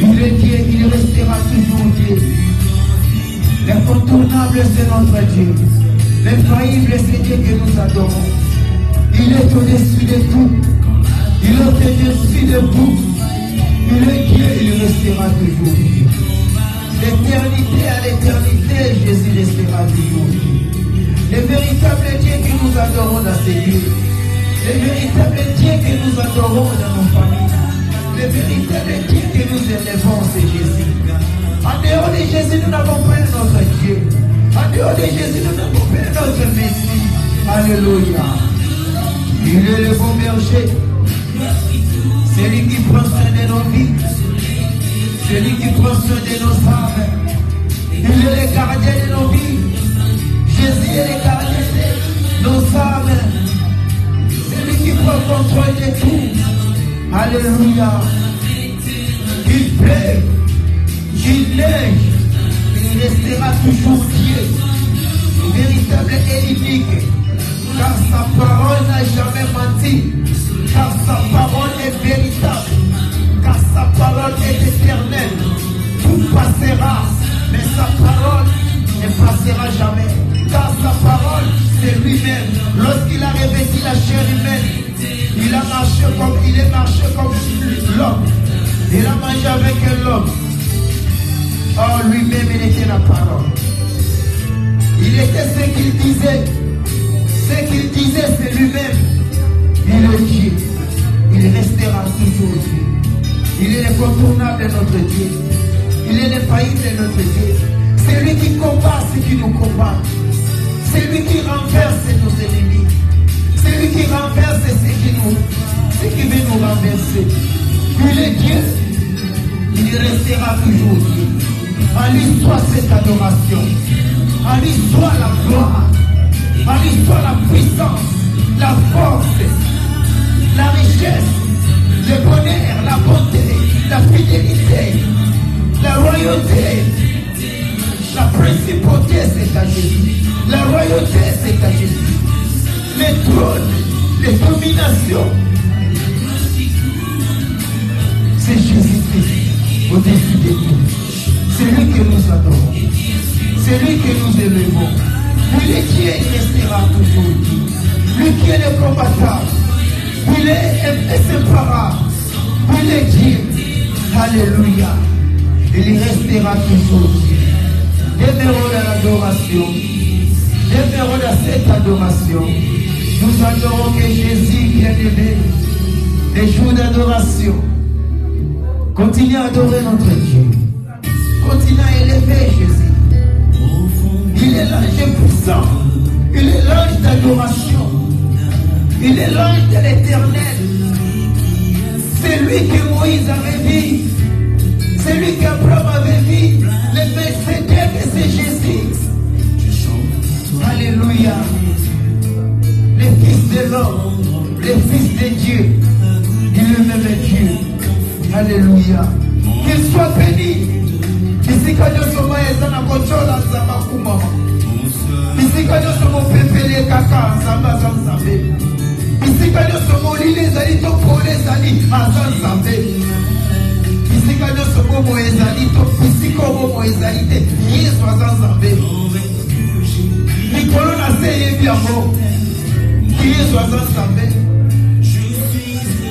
Il est Dieu, il restera toujours Dieu. L'incontournable, c'est notre Dieu. L'infaillible, c'est Dieu que nous adorons. Il est au-dessus de tout. Il est au-dessus de tout. Il est Dieu, il restera toujours Dieu. L'éternité à l'éternité, Jésus restera toujours Dieu. Le véritable Dieu que nous adorons dans ces lieux. Le véritable Dieu que nous adorons dans nos familles. Le véritable Dieu que nous élevons, c'est Jésus. En dehors de Jésus, nous n'avons pas notre Dieu. En dehors de Jésus, nous n'avons pas notre Messie. Alléluia. Il est le bon berger. C'est lui qui prend soin de nos vies. C'est lui qui prend soin de nos âmes. Il est le gardien de nos vies. Jésus est le gardien de nos âmes. C'est lui qui prend contrôle de tout. Alléluia. Il pleut, il neige, il restera toujours Dieu, le véritable et unique, car sa parole n'a jamais menti, car sa parole est véritable, car sa parole est éternelle. Tout passera, mais sa parole ne passera jamais, car sa parole c'est lui-même. Lorsqu'il a revêtu la chair humaine, il a marché comme l'homme. Il a mangé avec l'homme. Or lui-même il était la parole. Il était ce qu'il disait. Ce qu'il disait c'est lui-même. Il est Dieu. Il restera toujours Dieu. Il est l'incontournable de notre Dieu. Il est l'infaillible de notre Dieu. C'est lui qui combat ceux qui nous combattent. C'est lui qui renverse nos ennemis. C'est lui qui renverse ceux qui veulent nous renverser. Il est Dieu. Il restera toujours Dieu. En lui soit cette adoration. En lui soit la gloire. En lui soit la puissance, la force, la richesse, le bonheur, la bonté, la fidélité, la royauté. La principauté c'est à Jésus. La royauté c'est à Jésus. Les trônes, les dominations, c'est Jésus-Christ au-dessus de tout. C'est lui que nous adorons. C'est lui que nous élevons. Il est Dieu, il restera toujours Dieu. Lui qui est le combattant. Il est inséparable. Il est Dieu. Alléluia. Il restera toujours Dieu. Demeurons dans l'adoration. Demeurons dans cette adoration. Nous adorons que Jésus bien-aimé. Les jours d'adoration. Continuez à adorer notre Dieu. Continuez à élever Jésus. Il est l'ange puissant. Il est l'ange d'adoration. Il est l'ange de l'éternel. C'est lui que Moïse avait vu. C'est lui qu'Abraham avait vu. Le Messie, c'est Jésus. Alléluia. Le Fils de l'homme, le Fils de Dieu. Il est le même Dieu. Alléluia. Qu'il soit béni. Bisika nyoso maeza na kochola nzamba kumama. Bisika nyoso mo pepele kaka nzamba za nzambe. Bisika nyoso mo lile zali to pole zali azan nzambe. Bisika nyoso mo ezali to bisika mo ezali te Yesu azan nzambe. Nikolo na seye biamo. Yesu azan nzambe.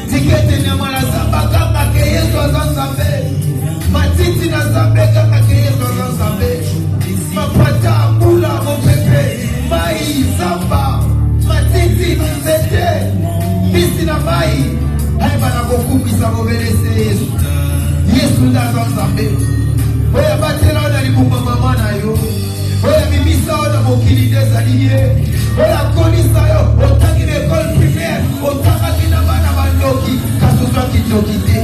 Tikete nyama na zamba kaka ke Yesu azan nzambe. Matiti na zambe kaka ke Yesu azan nzambe. Mapata mula mo pepe mai zamba matiti nzete bisi na mai aiba na kokumisa mobelese Yesu. Yesu azan nzambe. Oya batela ona libumba mama na yo. Oya bimisa ona mokili dezali ye. Oya konisa yo otangi l'école primaire otanga kina bana bandoki kasuzwa kindoki te.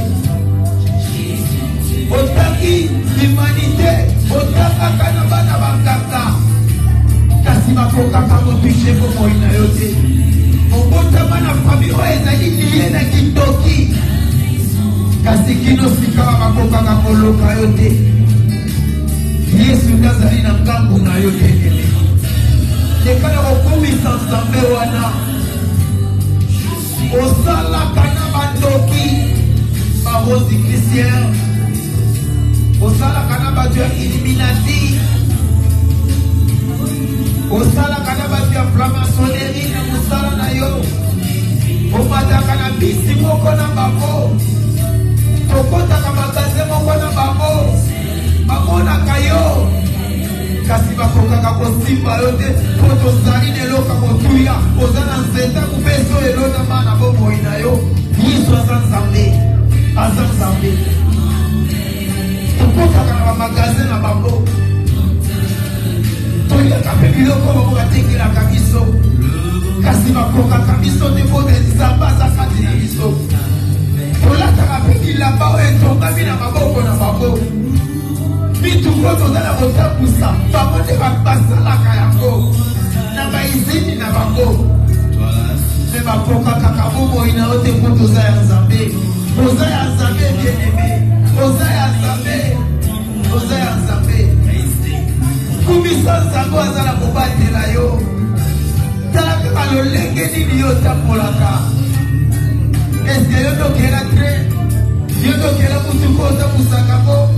Otaki humanité otanga kana bana banganga kasi makoka kamo touche ko moina yote. Obotama na famille oyo ezali liye na kindoki kasi kino sika makoka kakoloka yote. Yesu ndazali na ngambu na yote. Lekana okumisa nzambe wana Osala kana bandoki Rose Christian Osala kana badia Illuminati Osala kana badia franc-maçonnerie na musala na yo Omata kana bisi moko na babo Tokota kama gaze moko na babo Mamona kayo Kasi bakoka kakosimba yote Poto zari neloka motuya Ozana nzeta kupeso elona mana bomo inayo Yiso azanzambe Azanzambe Tokota kama magaze na babo Toya kape biloko babo katekela kabiso Kasi bakoka kabiso Tepote nzambaza kati na biso Tolata kape bilabao Etongami na maboko na babo Mitukoto zala botakusa Bamonde basalaka yango Na baizini na bango Me bakoka kakabomo ina ote koto za ya nzambe Oza ya nzambe bien aimé Oza ya nzambe Oza ya nzambe Kumisa nzambe azala kobatela yo Tala kaka lolenge nini yo tapolaka Eske yo dokela tre Yo dokela mutukoto musakako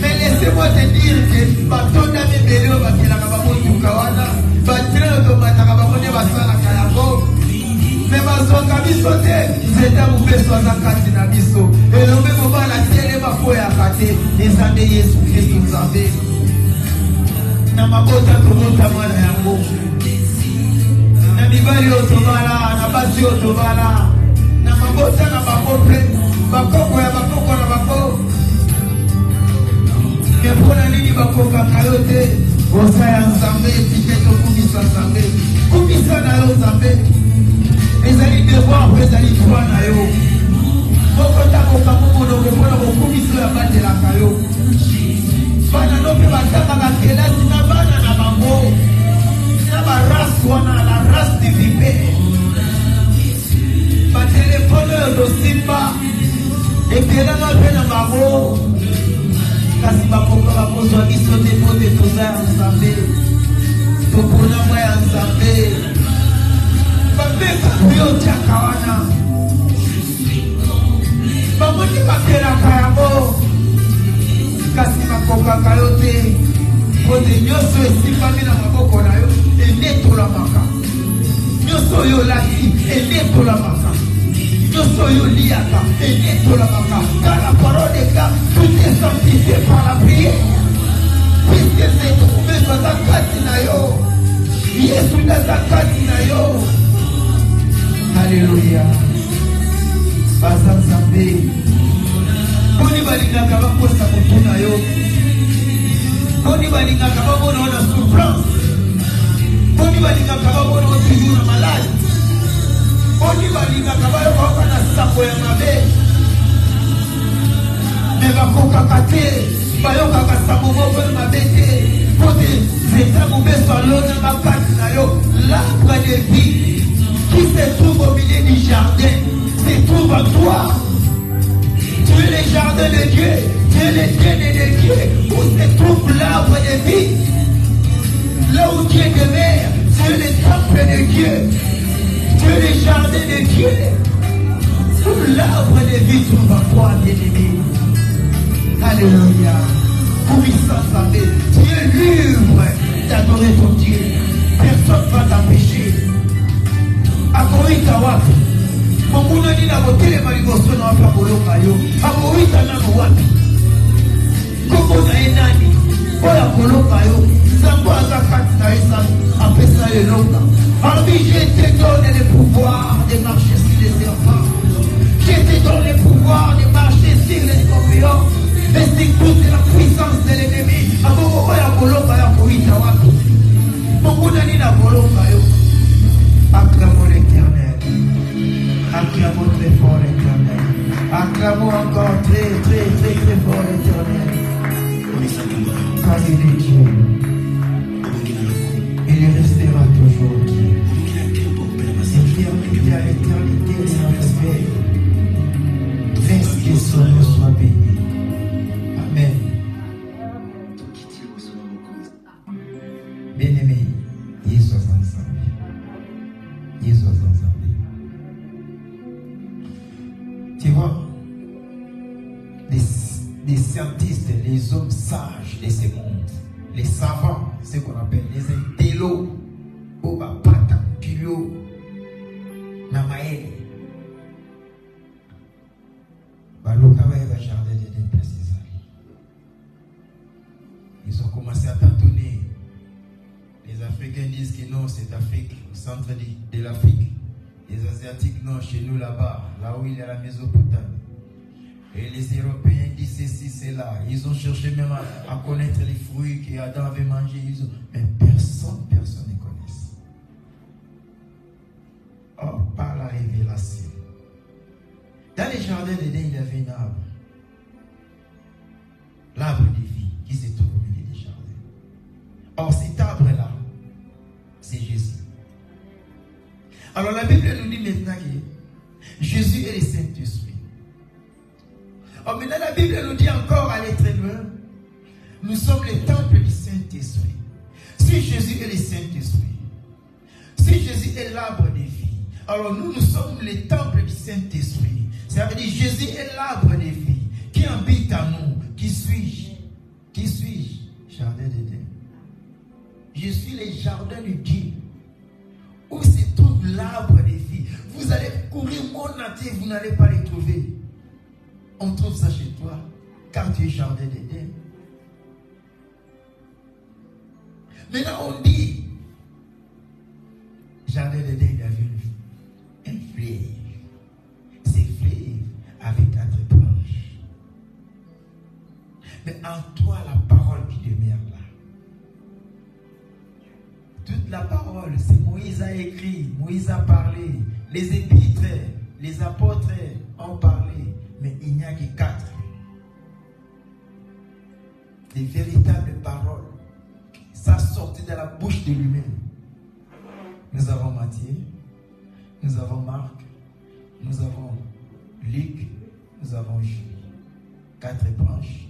Mais laissez-moi te dire que batonda mibeleo bakelaka bamotuka wana batrain automataka bamone basalaka yango mais bazwaka biso te nzeta mopeso aza kati na biso elombe mobala tiele bafoyaka te ezambe Yesu Kristo nzambe na mabota tobotama na yango na mibali oyo tobala na basi oyo tobala na mabota na bango mpe bakoko ya bakoko na bango Kepona nini bakoka kayote Oza ya nzambe Tiketo kumisa nzambe Kumisa na yo nzambe Ezali devoir Ezali droit na yo Moko takoka mumono Kepona kukumisa ya bande la kayo Bana nope bataka bakelasi na bana na bango Na baras wana La race du vipé Batelefone yo simba Ekela na pe na bango Kasi bakoka bakozwa biso te po te toza ya nzambe topona mwa ya nzambe bapeka yo tiaka wana bamoni bakelaka yango kasi bakokaka yo te po te nyonso esimbami na maboko na yo enetolamaka nyonso oyo olati enetolamaka Nyonso yo liaka enetolamaka car la parole de God tout est sanctifié par la prière puisque c'est trouvé dans kati na yo Yesu naza kati na yo Alléluia Baza nzambe Boni balingaka bakosa motu na yo Boni balingaka babona na souffrance Boni balingaka babona toujours na malade Boni balingaka bayoka na sako ya mabe Me bakokaka te bayokaka sako moko ya mabe te Pote zeta mobeso alona makati na yo l'arbre de vie qui se trouve au milieu du jardin se trouve en toi. Tu es le jardin de Dieu, tu es le terrain de Dieu où se trouve l'arbre de vie. Là où Dieu demeure, tu es le temple de Dieu. Tu es le jardin de Dieu. Où l'arbre de vie trouve en toi, bien-aimé. Alléluia. Puissant Savé, tu es libre d'adorer ton Dieu. Personne ne va t'empêcher. Akoita wapi? Mokuna nina motele maligoso na wapa koloka yo. Akoita nano wapi? Koko na enani? Oya koloka yo. Zambo azakati na esa apesa elonga. Arbi, je te donne le pouvoir de marcher sur les serpents. Je te donne le pouvoir de marcher sur les scorpions. Et c'est toute la puissance de l'ennemi. Aboko oya koloka ya koita wapi? Mokuna nina koloka yo. Acclamons l'Éternel. Acclamons très fort l'Éternel. Acclamons encore très fort l'Éternel. Car il est Dieu. Il restera toujours Dieu. Éternité à l'éternité, notre Père. Reste que son nom soit béni. Amen. Bien-aimé, Jésus ensemble. Jésus ensemble. Tu vois, les scientistes, les hommes sages de ce monde, les savants, ce qu'on appelle les intellos, Obapata, Tulio, Namaele, Balokaway va jardin d'Éden précisément. Ils ont commencé à tâtonner. Les Africains disent que non, c'est l'Afrique, au centre de l'Afrique. Les Asiatiques, non, chez nous là-bas, là où il y a la Mésopotamie. Et les Européens disent ceci, c'est là. Ils ont cherché même à connaître les fruits qu'Adam avait mangés. Mais personne ne connaît. Oh, par la révélation. Dans les jardins d'Éden, il y avait un arbre. L'arbre de vie qui se trouve au milieu des jardins. Or, cet arbre-là, c'est Jésus. Alors, la Bible nous dit maintenant que Jésus est le Saint-Esprit. Oh, maintenant, la Bible nous dit encore, aller très loin, nous sommes le temple du Saint-Esprit. Si Jésus est le Saint-Esprit, si Jésus est l'arbre de vie, alors nous sommes le temple du Saint-Esprit. Ça veut dire Jésus est l'arbre de vie qui habite en nous. Qui suis-je? Qui suis-je? Jardin d'Éden. Je suis le jardin de Dieu. Où se trouve l'arbre de vie? Vous allez courir mon entier, vous n'allez pas le trouver. On trouve ça chez toi, car tu es jardin d'Éden. Maintenant on dit, jardin d'Éden, il y avait un fleuve. Ces fleuves avec 4 branches. Mais en toi, la parole qui demeure là. Toute la parole, c'est Moïse a écrit, Moïse a parlé. Les épîtres, les apôtres ont parlé. Mais il n'y a que 4. Des véritables paroles. Ça sortit de la bouche de lui-même. Nous avons Matthieu, nous avons Marc, nous avons Luc, nous avons Jules. 4 branches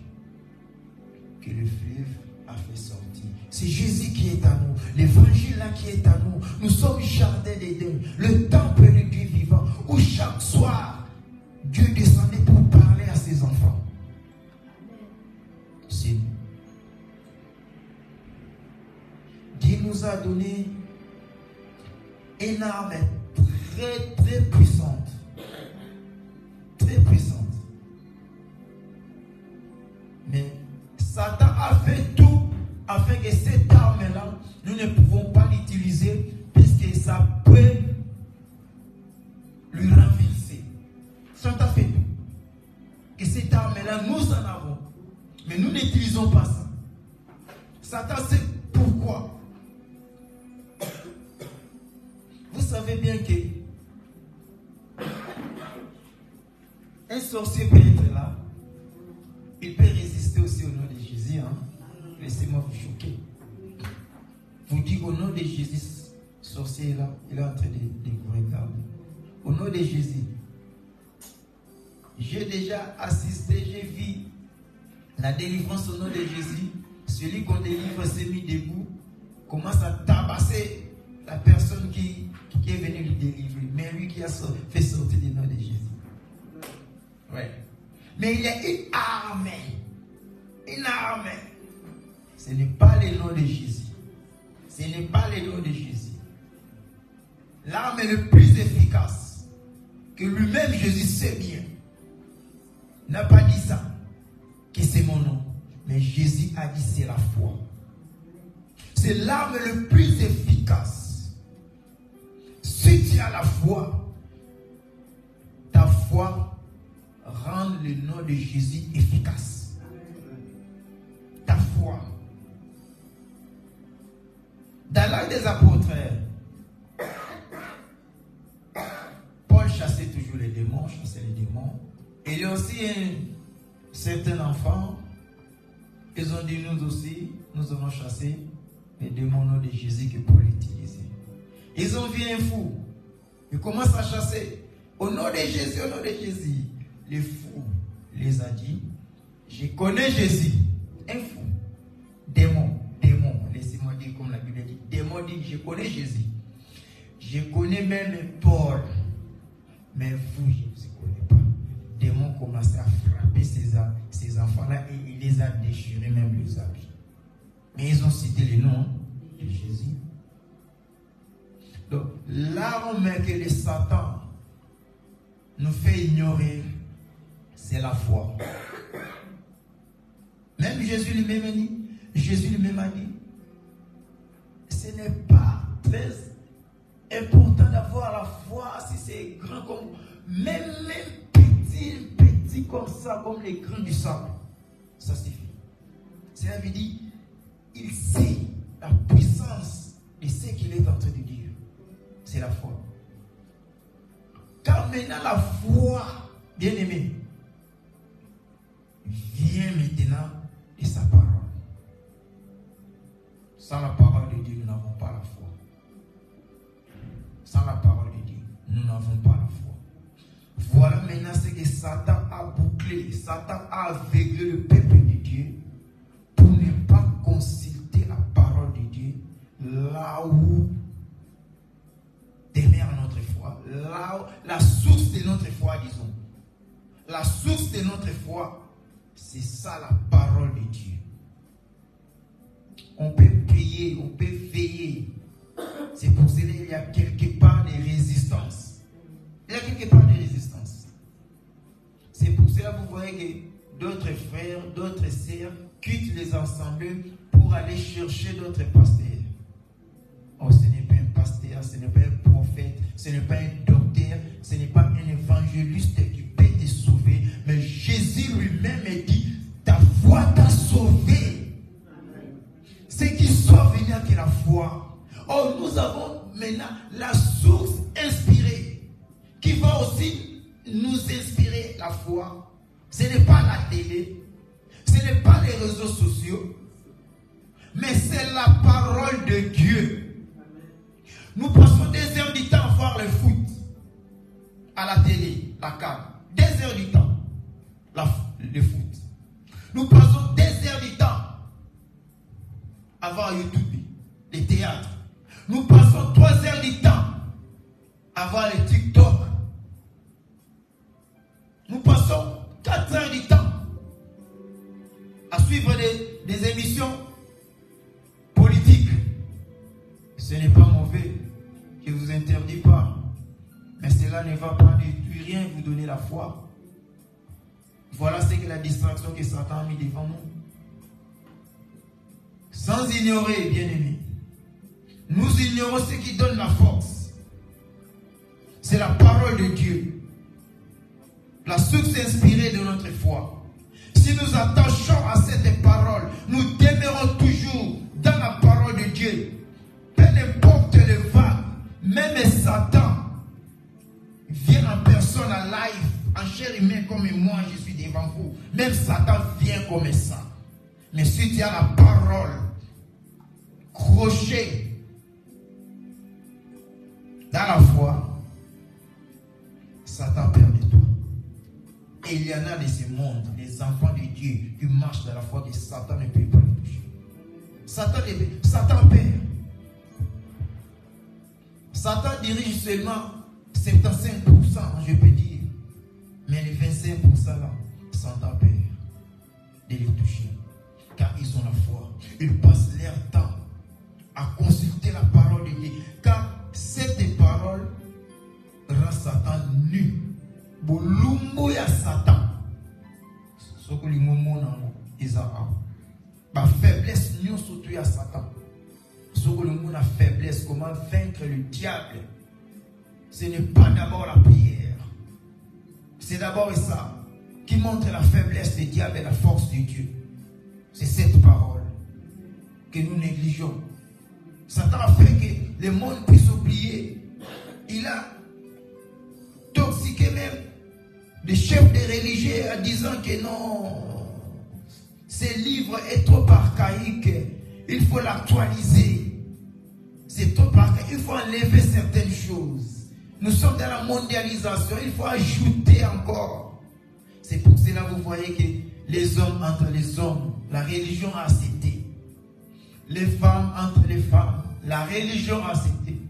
que le fleuve a fait sortir. C'est Jésus qui est à nous. L'évangile là qui est à nous. Nous sommes jardin d'Éden, le temple de Dieu vivant, où chaque soir, Dieu descendait pour parler à ses enfants. C'est nous. Dieu nous a donné une arme très très puissante. Très puissante. Mais Satan a fait tout afin que cette arme-là, nous ne pouvons pas l'utiliser puisque ça peut lui renverser. Satan fait tout. Que cette arme-là, nous en avons. Mais nous n'utilisons pas ça. Satan sait pourquoi. Vous savez bien que un sorcier peut être là. Il peut résister aussi au nom de Jésus. Hein? Laissez-moi vous choquer. Vous dites au nom de Jésus, sorcier est là, il est en train de vous regarder. Au nom de Jésus. J'ai déjà assisté, j'ai vu la délivrance au nom de Jésus. Celui qu'on délivre s'est mis debout, commence à tabasser la personne qui est venue lui délivrer. Mais lui qui a fait sortir du nom de Jésus. Ouais. Mais il y a une arme. Une arme. Ce n'est pas le nom de Jésus. Ce n'est pas le nom de Jésus. L'arme le plus efficace, que lui-même Jésus sait bien, n'a pas dit ça, que c'est mon nom. Mais Jésus a dit c'est la foi. C'est l'arme le plus efficace. Si tu as la foi, ta foi rend le nom de Jésus efficace. Ta foi. Dans l'Acte des Apôtres, Paul chassait toujours les démons, Et il y a aussi un certain enfant, ils ont dit nous aussi, nous allons chasser les démons au nom de Jésus que Paul utilisait. Ils ont vu un fou, ils commencent à chasser au nom de Jésus, au nom de Jésus. Le fou les a dit, je connais Jésus, un fou, démon, laissez-moi dire comme la Bible dit, démon dit, je connais Jésus, je connais même Paul, mais vous, je ne vous connais pas. commencé à frapper ces enfants-là et il les a déchirés, même les habits. Mais ils ont cité le nom de Jésus. Donc, l'arme que le Satan nous fait ignorer, c'est la foi. Même Jésus lui-même a dit, ce n'est pas très important d'avoir la foi si c'est grand comme, même petit comme ça, comme les grains du sable. Ça suffit. Ça veut dire, il sait la puissance de ce qu'il est en train de dire. C'est la foi. Car maintenant la foi, bien aimé, vient maintenant de sa parole. Sans la parole de Dieu, nous n'avons pas la foi. Sans la parole de Dieu, nous n'avons pas la foi. Voilà maintenant ce que Satan a bouclé. Satan a aveuglé le peuple de Dieu pour ne pas consulter la parole de Dieu là où demeure notre foi. Là où, la source de notre foi, disons. La source de notre foi, c'est ça la parole de Dieu. On peut prier, on peut veiller. C'est pour cela qu'il y a quelque part des résistances. Il y a quelque part des résistances. C'est pour cela que vous voyez que d'autres frères, d'autres sœurs quittent les assemblées pour aller chercher d'autres pasteurs. Oh, ce n'est pas un pasteur, ce n'est pas un prophète, ce n'est pas un docteur, ce n'est pas un évangéliste qui peut te sauver, mais Jésus lui-même dit, ta foi t'a sauvé. Ce qui sauve, il n'y a que la foi. Oh, nous avons maintenant la source inspirée qui va aussi nous inspirer la foi. Ce n'est pas la télé, ce n'est pas les réseaux sociaux, mais c'est la parole de Dieu. Nous passons des heures du temps à voir le foot, à la télé, la câble. Des heures du temps, le foot. Nous passons des heures du temps à voir YouTube, les théâtres. Nous passons 3 heures du temps à voir les TikTok. Nous passons 4 heures du temps à suivre des émissions politiques. Ce n'est pas mauvais, je ne vous interdis pas. Mais cela ne va pas du rien vous donner la foi. Voilà ce que la distraction que Satan a mis devant nous. Sans ignorer, bien-aimés, nous ignorons ce qui donne la force. C'est la parole de Dieu. La source inspirée de notre foi. Si nous attachons à cette parole, nous demeurons toujours dans la parole de Dieu. Peu importe le vague, même Satan vient en personne, en live, en chair humaine comme moi, je suis devant vous. Même Satan vient comme ça. Mais si tu as la parole crochet dans la foi, Satan perd de toi. Et il y en a de ce monde, des enfants de Dieu qui marchent dans la foi que Satan ne peut pas les toucher. Satan perd. Satan dirige seulement 75%, je peux dire. Mais les 25% là, Satan perd de les toucher. Car ils ont la foi. Ils passent leur temps à consulter la parole de Dieu. Car cette parole rend Satan nu. Bolumbo ya Satan. Ce que les moments ils ont. La faiblesse, nous surtout à Satan. Ce que le monde a faiblesse, comment vaincre le diable. Ce n'est pas d'abord la prière. C'est d'abord ça qui montre la faiblesse du diable et la force de Dieu. C'est cette parole que nous négligeons. Satan a fait que le monde puisse oublier. Il a toxiqué même des chefs de religieux en disant que non, ce livre est trop archaïque. Il faut l'actualiser. C'est trop archaïque. Il faut enlever certaines choses. Nous sommes dans la mondialisation. Il faut ajouter encore. C'est pour cela que vous voyez que les hommes entre les hommes, la religion a accepté. Les femmes entre les femmes, la religion a accepté.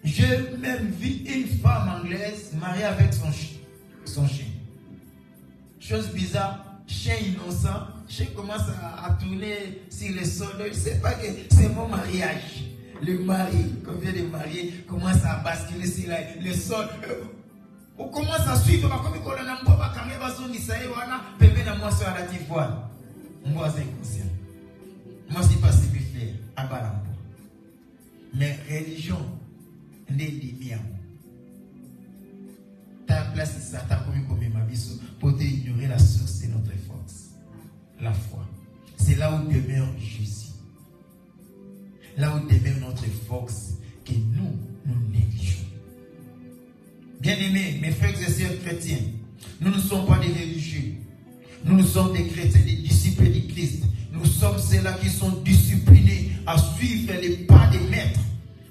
J'ai même vu une femme anglaise mariée avec son chien. chose bizarre, chien innocent, chien commence à tourner sur le sol. Il ne sait pas que c'est mon mariage. Le mari, qu'on vient de marier, commence à basculer sur le sol. On commence à suivre, comme on a un peu de moi, c'est inconscient. Moi, c'est pas si clair. À Balambo. Mais religion, n'est pas ta place, c'est ça. Ta commis comme ma vie pour ignorer la source de notre force. La foi. C'est là où demeure Jésus. Là où demeure notre force que nous négligeons. Bien-aimés, mes frères et sœurs chrétiens, nous ne sommes pas des religieux. Nous sommes des chrétiens, des disciples de Christ. Nous sommes ceux-là qui sont disciplinés à suivre les pas des maîtres,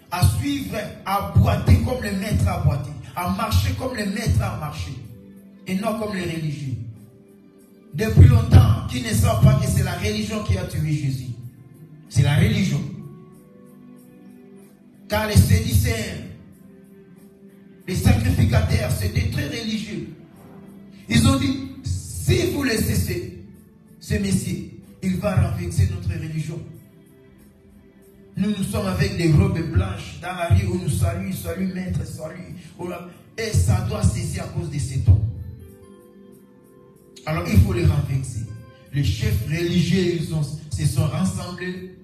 à suivre, à boiter comme les maîtres à boiter, à marcher comme les maîtres à marcher, et non comme les religieux. Depuis longtemps, qui ne savent pas que c'est la religion qui a tué Jésus. C'est la religion. Car les sédiceurs, les sacrificateurs, c'était très religieux. Ils ont dit, si vous laissez ce Messie, il va renverser notre religion. Nous sommes avec des robes blanches dans la rue où nous salut maître, salut. Et ça doit cesser à cause de cet homme. Alors il faut les renverser. Les chefs religieux se sont rassemblés,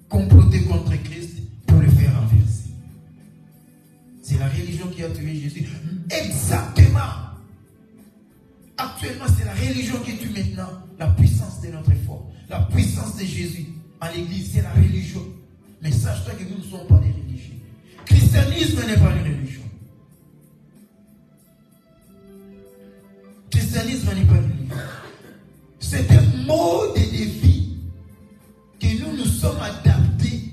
complotés contre Christ pour le faire renverser. C'est la religion qui a tué Jésus. Exactement. Actuellement, c'est la religion qui tue maintenant la puissance de notre foi. La puissance de Jésus à l'église, c'est la religion. Mais sache-toi que nous ne sommes pas des religieux. Christianisme n'est pas une religion. Christianisme n'est pas une religion. C'est un mode de vie que nous nous sommes adaptés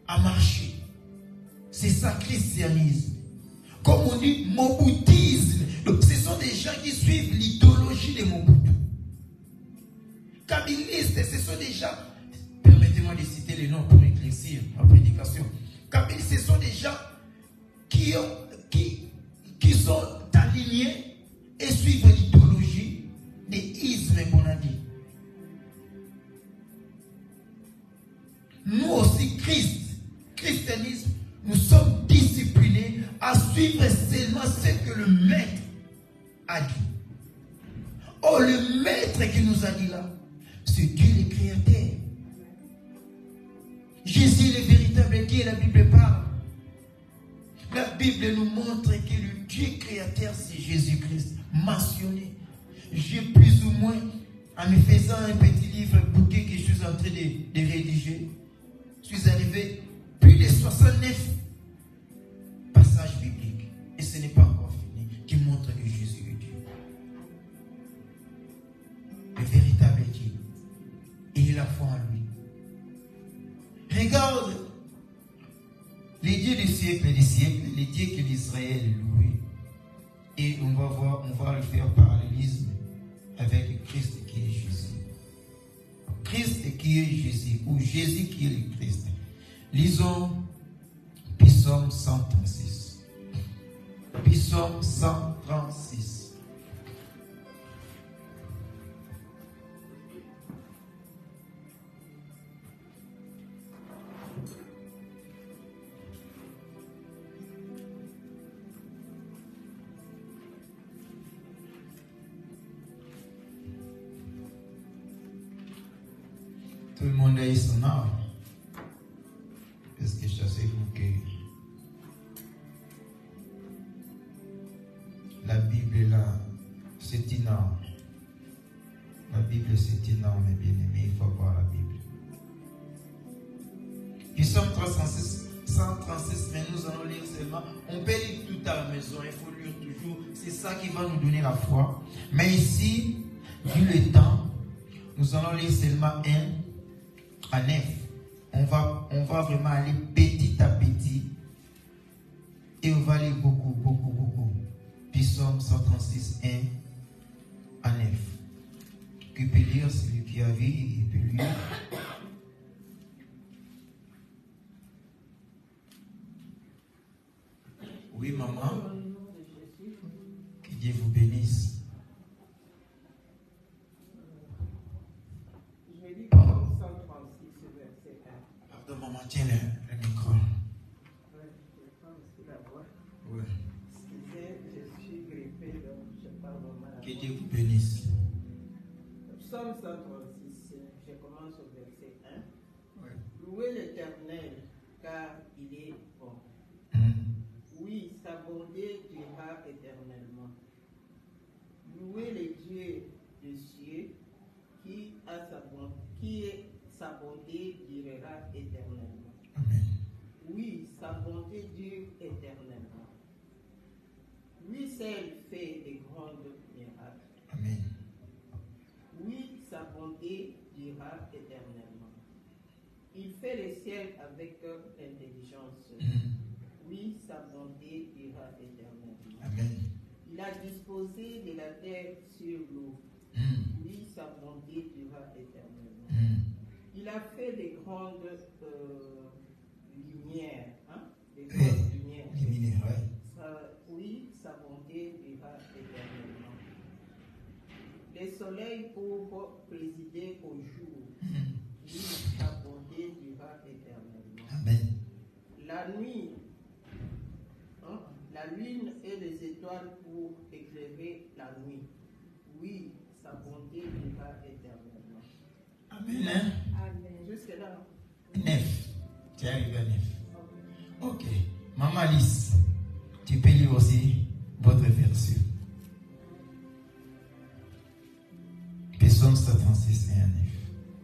à marcher. C'est ça, christianisme. Comme on dit, moboutisme. Donc, ce sont des gens qui suivent l'idéologie de Mobutu. Kabylistes, ce sont des gens, permettez-moi de citer les noms pour éclaircir ma prédication. Kabylistes, ce sont des gens qui sont alignés et suivent l'idéologie des ismes qu'on a dit. Nous aussi, christianisme, nous sommes disciplinés à suivre seulement ce que le maître a dit. Oh, le maître qui nous a dit là, c'est Dieu le créateur. Jésus est le véritable Dieu, la Bible parle. La Bible nous montre que le Dieu créateur, c'est Jésus-Christ, mentionné. J'ai plus ou moins, en me faisant un petit livre, bouquet que je suis en train de rédiger, je suis arrivé plus de 69 passages bibliques. Et ce n'est pas encore fini, qui montrent que Jésus est Dieu. Le véritable Dieu. Et il a foi en lui. Regarde les dieux des siècles et des siècles, les dieux que l'Israël louait. Et on va le faire parallélisme avec Christ qui est Jésus. Christ qui est Jésus, ou Jésus qui est le Christ. Lisons Psaume 136. Psaume 136. Tout le monde a eu son âme. Est-ce que savez-vous que la Bible là, c'est une arme. La Bible c'est une arme, bien aimé, il faut voir la Bible. Psaume 136, mais nous allons lire seulement. On peut lire tout à la maison, il faut lire toujours. C'est ça qui va nous donner la foi. Mais ici, vu le temps, nous allons lire seulement 1 à 9. On va vraiment aller petit à petit. Et on va lire beaucoup. Psaume 136, 1 à 9. Qui peut lire, celui qui a vu, il peut lire. Oui, maman. Que Dieu vous bénisse. Tiens le micro. Ouais, je pense que la voix. Oui. Je suis grippé, donc je parle mal. Que Dieu vous bénisse. Psaume 136, je commence au verset 1. Oui. Louez l'Éternel, car il est bon. Oui, sa bonté durera éternellement. Louez le Dieu des cieux, qui est sa bonté durera éternellement. Amen. Oui, sa bonté dure éternellement. Lui seul fait de grands miracles. Amen. Oui, sa bonté durera éternellement. Il fait le ciel avec intelligence. Oui, sa bonté durera éternellement. Amen. Il a disposé de la terre sur l'eau. Oui, sa bonté durera éternellement. Il a fait des grandes lumières. Des grandes lumières. Luminaire, Oui, sa bonté durera éternellement. Le soleil pour présider au jour. Oui, sa bonté durera éternellement. Amen. La nuit, la lune et les étoiles pour éclairer la nuit. Oui, sa bonté durera éternellement. Amen. Hein? Amen. Jusque là. 9. Tu es arrivé à 9. Ok. Maman Alice, tu peux lire aussi votre verset. Psaume 136 et 9.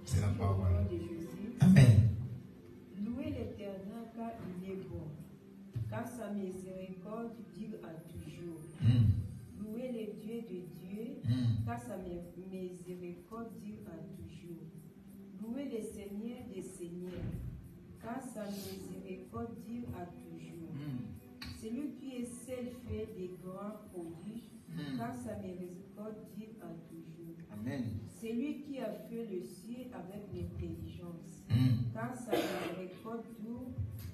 C'est la parole. Au nom de Jésus. Amen. Louez l'Éternel car il est bon, car sa miséricorde dure à toujours. Louez le Dieu de Dieu, car sa miséricorde dure à toujours. Louez le Seigneur des seigneurs, car sa miséricorde dure à toujours. Celui qui est seul fait des grands prodiges, car sa miséricorde dure à toujours. Amen. Celui qui a fait le ciel avec l'intelligence, car sa miséricorde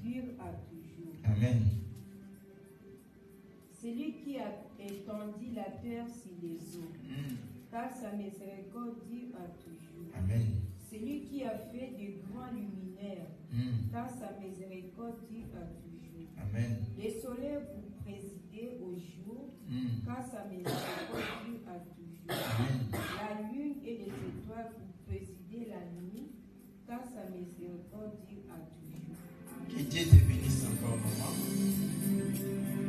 dure à toujours. Amen. Celui qui a étendu la terre sur les eaux, car sa miséricorde dure à toujours. Amen. Celui qui a fait de grands luminaires, car sa miséricorde dure à toujours. Amen. Le soleil pour présider au jour, car sa miséricorde dure à toujours. Amen. La lune et les étoiles pour présider la nuit, car sa miséricorde dure à toujours. Que Dieu te bénisse encore, maman.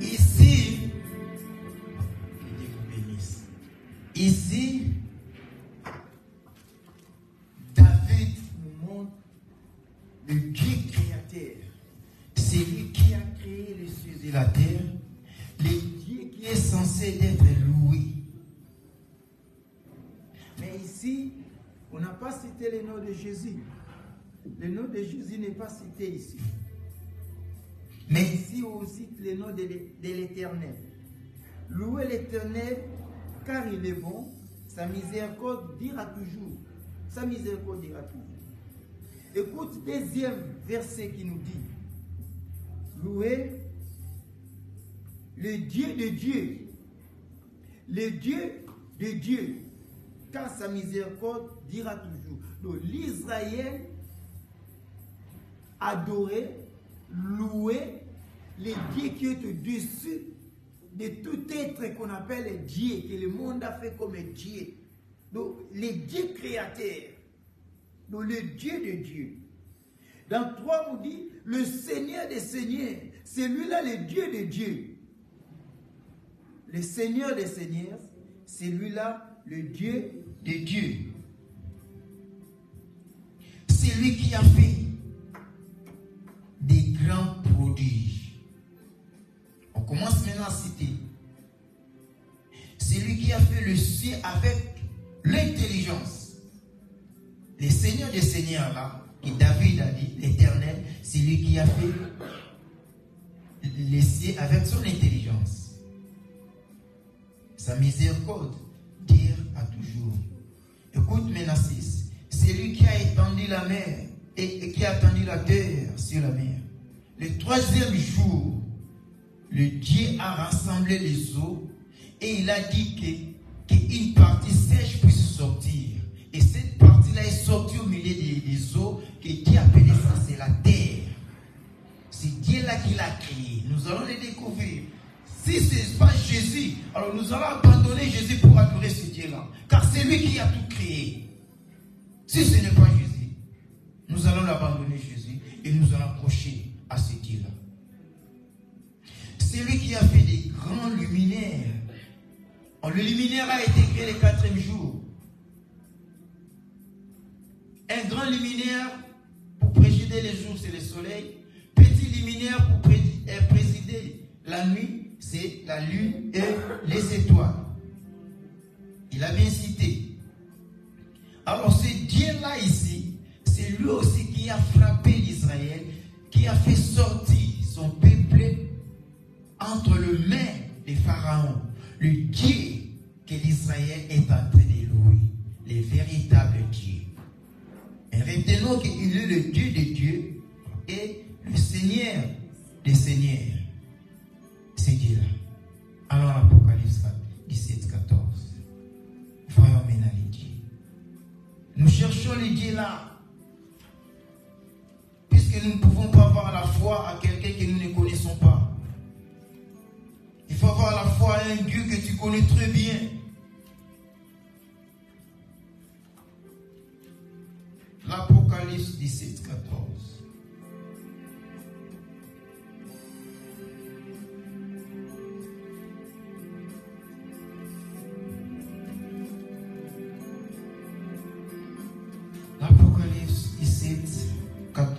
Ici, que Dieu vous bénisse. Ici, David nous montre le Dieu créateur. C'est lui qui a créé les cieux et la terre. Le Dieu qui est censé être loué. Mais ici, on n'a pas cité le nom de Jésus. Le nom de Jésus n'est pas cité ici. Mais ici, on cite le nom de l'Éternel. Louez l'Éternel, car il est bon. Sa miséricorde dira toujours. Sa miséricorde dira toujours. Écoute, deuxième verset qui nous dit: louez le Dieu de Dieu. Le Dieu de Dieu, car sa miséricorde dira toujours. Donc l'Israël adorait, louait le Dieu qui est au-dessus de tout être qu'on appelle Dieu, que le monde a fait comme Dieu. Donc le Dieu créateur, donc le Dieu de Dieu. Dans 3, on dit le Seigneur des Seigneurs, c'est lui-là le Dieu de Dieu. Le Seigneur des Seigneurs, c'est lui-là le Dieu de Dieu. C'est lui qui a fait des grands prodiges. On commence maintenant à citer. C'est lui qui a fait le ciel avec l'intelligence. Le Seigneur des Seigneurs là, que David a dit, l'Éternel, c'est lui qui a fait le ciel avec son intelligence. Sa miséricorde dure à toujours. Écoute maintenant 6. C'est lui qui a étendu la mer et qui a étendu la terre sur la mer. Le 3e jour, le Dieu a rassemblé les eaux et il a dit qu'une partie sèche puisse sortir. Et cette partie-là est sortie au milieu des eaux que Dieu appelait ça, c'est la terre. Dieu-là qui l'a créé. Nous allons le découvrir. Si ce n'est pas Jésus, alors nous allons abandonner Jésus pour adorer ce Dieu-là. Car c'est lui qui a tout créé. Si ce n'est pas Jésus, nous allons l'abandonner Jésus et nous allons approcher à ce Dieu-là. C'est lui qui a fait des grands luminaires. Le luminaire a été créé le 4e jour. Un grand luminaire pour présider les jours, c'est le soleil. Petit luminaire pour présider la nuit, c'est la lune et les étoiles. Il a bien cité. Alors ce Dieu-là ici, c'est lui aussi qui a frappé l'Israël, qui a fait sortir son peuple entre les mains des pharaons. Le Dieu que l'Israël est en train de louer, le véritable Dieu. Et retenons qu'il est le Dieu des dieux et le Seigneur des seigneurs. C'est Dieu-là. Alors Apocalypse 17, 14. Voyons maintenant les dieux. Nous cherchons les dieux-là. Puisque nous ne pouvons pas avoir la foi à quelqu'un que nous ne connaissons pas. Il faut avoir la foi à un Dieu que tu connais très bien. L'Apocalypse 17, 14. L'Apocalypse 17, 14.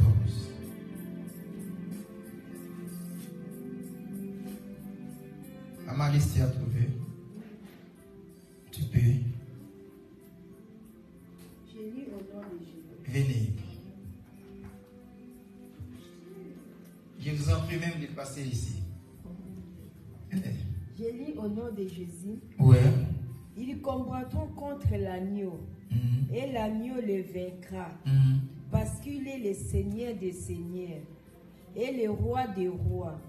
Amalis, tu as trouvé? Tu peux. J'ai lu au nom de Jésus. Venez. Je vous en prie même de passer ici. J'ai lu au nom de Jésus. Ouais. Ils combattront contre l'agneau. Et l'agneau le vaincra. Parce qu'il est le Seigneur des seigneurs. Et le roi des rois.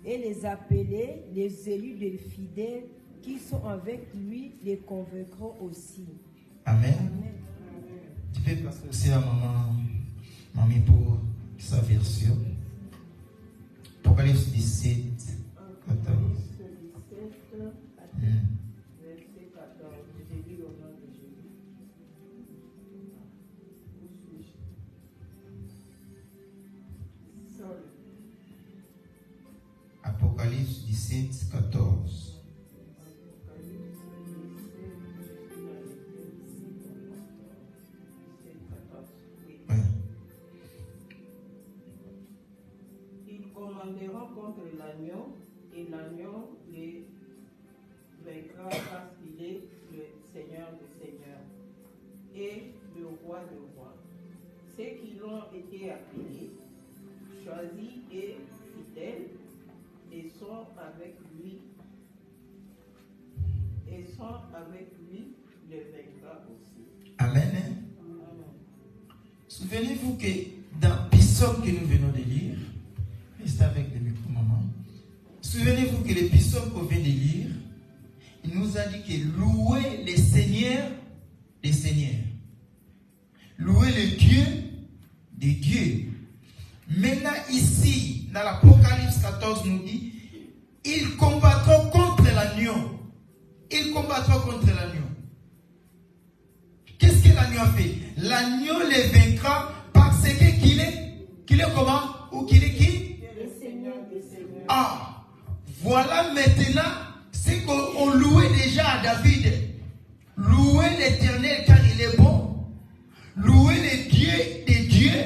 Et les appelés, les élus des fidèles qui sont avec lui, les convaincront aussi. Amen. Amen. Tu peux passer aussi à mamie pour sa version. Apocalypse 17, 14. Verset 14. J'ai lu au nom de Jésus. Où suis-je? Sorry. Apocalypse 17, 14. Ouais. Ils commanderont contre l'agneau, et l'agneau les vaincra parce qu'il est le Seigneur des seigneurs et le roi des rois. Ceux qui l'ont été appelés, choisis et fidèles, et sont avec lui, le vaincra aussi. Amen. Amen. Souvenez-vous que dans Psaume que nous venons de lire, restez avec le micro, maman. Souvenez-vous que le Psaume qu'on vient de lire, il nous a dit que louer les seigneurs des seigneurs. Louer le Dieu des dieux. Maintenant ici, dans l'Apocalypse 14 nous dit, ils combattront contre l'agneau. Ils combattront contre l'agneau. Qu'est-ce que l'agneau a fait? L'agneau les vaincra parce que qu'il est comment? Ou qu'il est qui? Le Seigneur des seigneurs. Ah, voilà maintenant ce qu'on louait déjà à David. Louer l'Éternel car il est bon. Louer le Dieu des dieux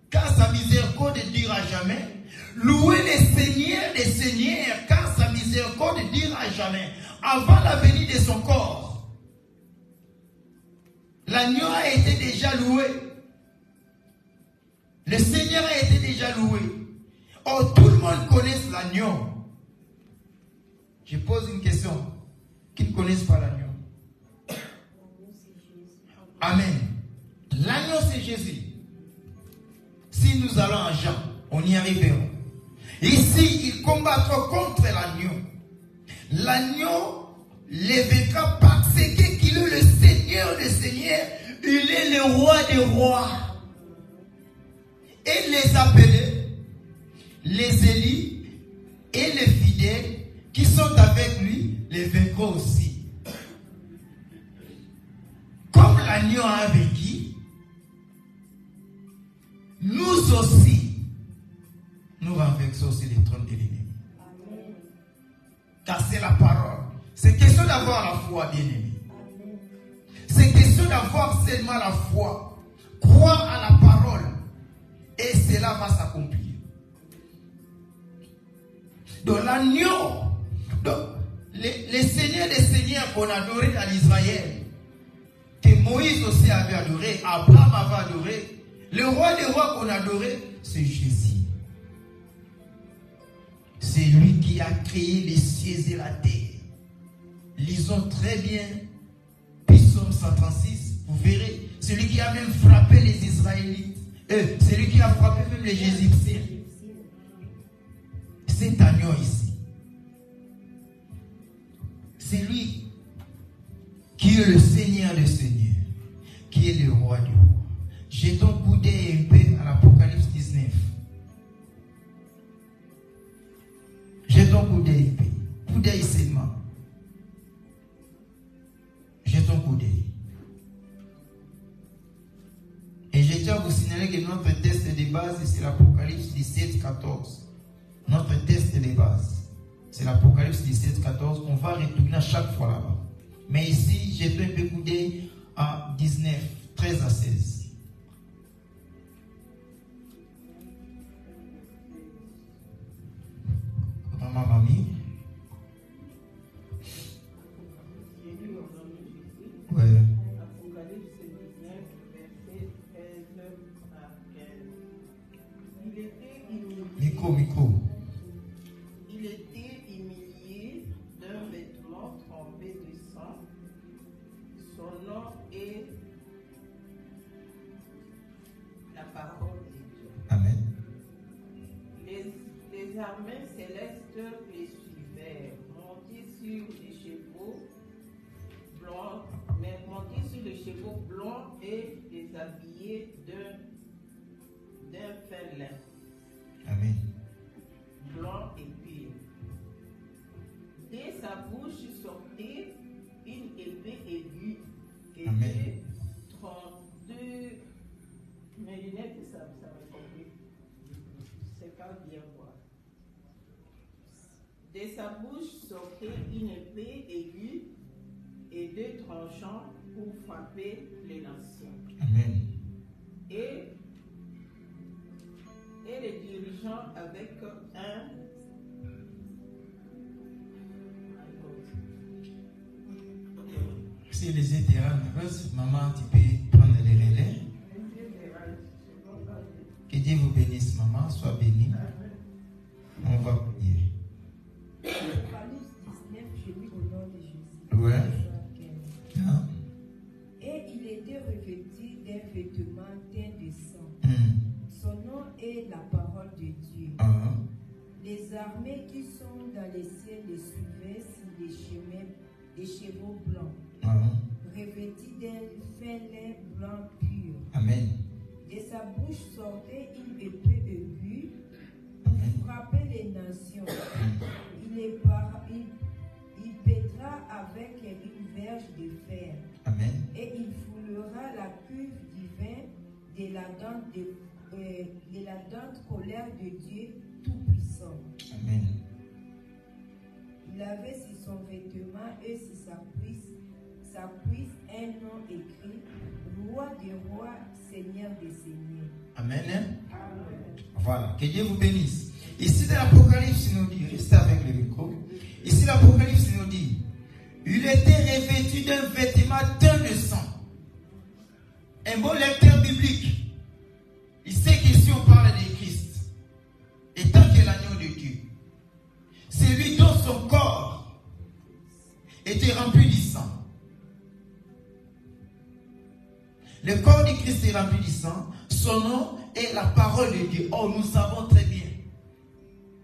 car sa miséricorde ne dure jamais. Louer le Seigneur des seigneurs car sa miséricorde ne dure jamais. Avant la venue de son corps, l'agneau a été déjà loué. Le Seigneur a été déjà loué. Or, tout le monde connaît l'agneau. Je pose une question. Qui ne connaissent pas l'agneau? Amen. L'agneau, c'est Jésus. Si nous allons à Jean, on y arrivera. Ici, ils combattront contre l'agneau. L'agneau les vaincra parce qu'il est le Seigneur des seigneurs. Il est le roi des rois. Et les appelés, les élus et les fidèles qui sont avec lui les vaincront aussi. Comme l'agneau a vaincu, nous aussi, nous renversons aussi les trônes de l'ennemi. Car c'est la parole. C'est question d'avoir la foi, bien-aimé. C'est question d'avoir seulement la foi. Croire à la parole. Et cela va s'accomplir. Donc l'agneau, les seigneurs des seigneurs qu'on adorait dans l'Israël, que Moïse aussi avait adoré, Abraham avait adoré, le roi des rois qu'on adorait, c'est Jésus. C'est lui qui a créé les cieux et la terre. Lisons très bien Psaume 136, vous verrez, c'est lui qui a même frappé les Israélites. C'est lui qui a frappé même les Égyptiens. Cet agneau ici, c'est lui qui est le Seigneur des Seigneurs, qui est le roi du roi. Jetons un coup d'œil un peu à l'Apocalypse 19. Jetons un coup d'œil un peu. Coup d'œil seulement. Jetons un coup d'œil. Et je tiens à vous signaler que notre test de base, c'est l'Apocalypse 17, 14. Notre test de base, c'est l'Apocalypse 17, 14. On va retourner à chaque fois là-bas. Mais ici, jetons un peu coup d'œil à 19, 13 à 16. Maman, mamie. Ouais. Apocalypse 19, verset 13 à 15. Il était Micro. Il était humilié d'un vêtement trempé de sang. Son nom est la parole de Dieu. Amen. Les armées célestes les suivèrent, montés sur les chevaux blancs, et déshabillés d'un fin lin. Amen. Blanc et pur. De sa bouche sortait une épée aiguë et Amen. 32. Mes lunettes, ça m'a compris. C'est pas bien voir. De sa bouche sortait une épée aiguë et 2 tranchants pour frapper les nations. Amen. Et les dirigeants avec un Si les éthérales nerveuses, maman, tu peux prendre les relais. Que Dieu vous bénisse, maman, sois bénie. On va prier. Apocalypse 19, je lis au nom de Jésus. Ouais. Hein? Et il était revêtu d'un vêtement teint de sang. Son nom est la parole de Dieu. Les armées qui sont dans les cieux les suivaient sur des chevaux blancs, revêtus d'un fin lin blanc pur. Amen. De sa bouche sortait une épée aiguë pour frapper les nations. Il pètera avec une verge de fer. Amen. Et il foulera la cuve du vin de la dente colère de Dieu Tout-Puissant. Amen. Il avait sur son vêtement et sur sa cuisse un nom écrit, Roi des rois, Seigneur des seigneurs. Amen. Amen. Voilà, que Dieu vous bénisse. Ici dans l'Apocalypse, il nous dit, restez avec le micro. Ici l'Apocalypse nous dit, il était revêtu d'un vêtement teint de sang. Un bon lecteur biblique, il sait que si on parle de Christ, étant que l'agneau de Dieu, c'est lui dont son corps était rempli du sang. Le corps de Christ est rempli du sang. Son nom est la parole de Dieu. Oh, nous savons très bien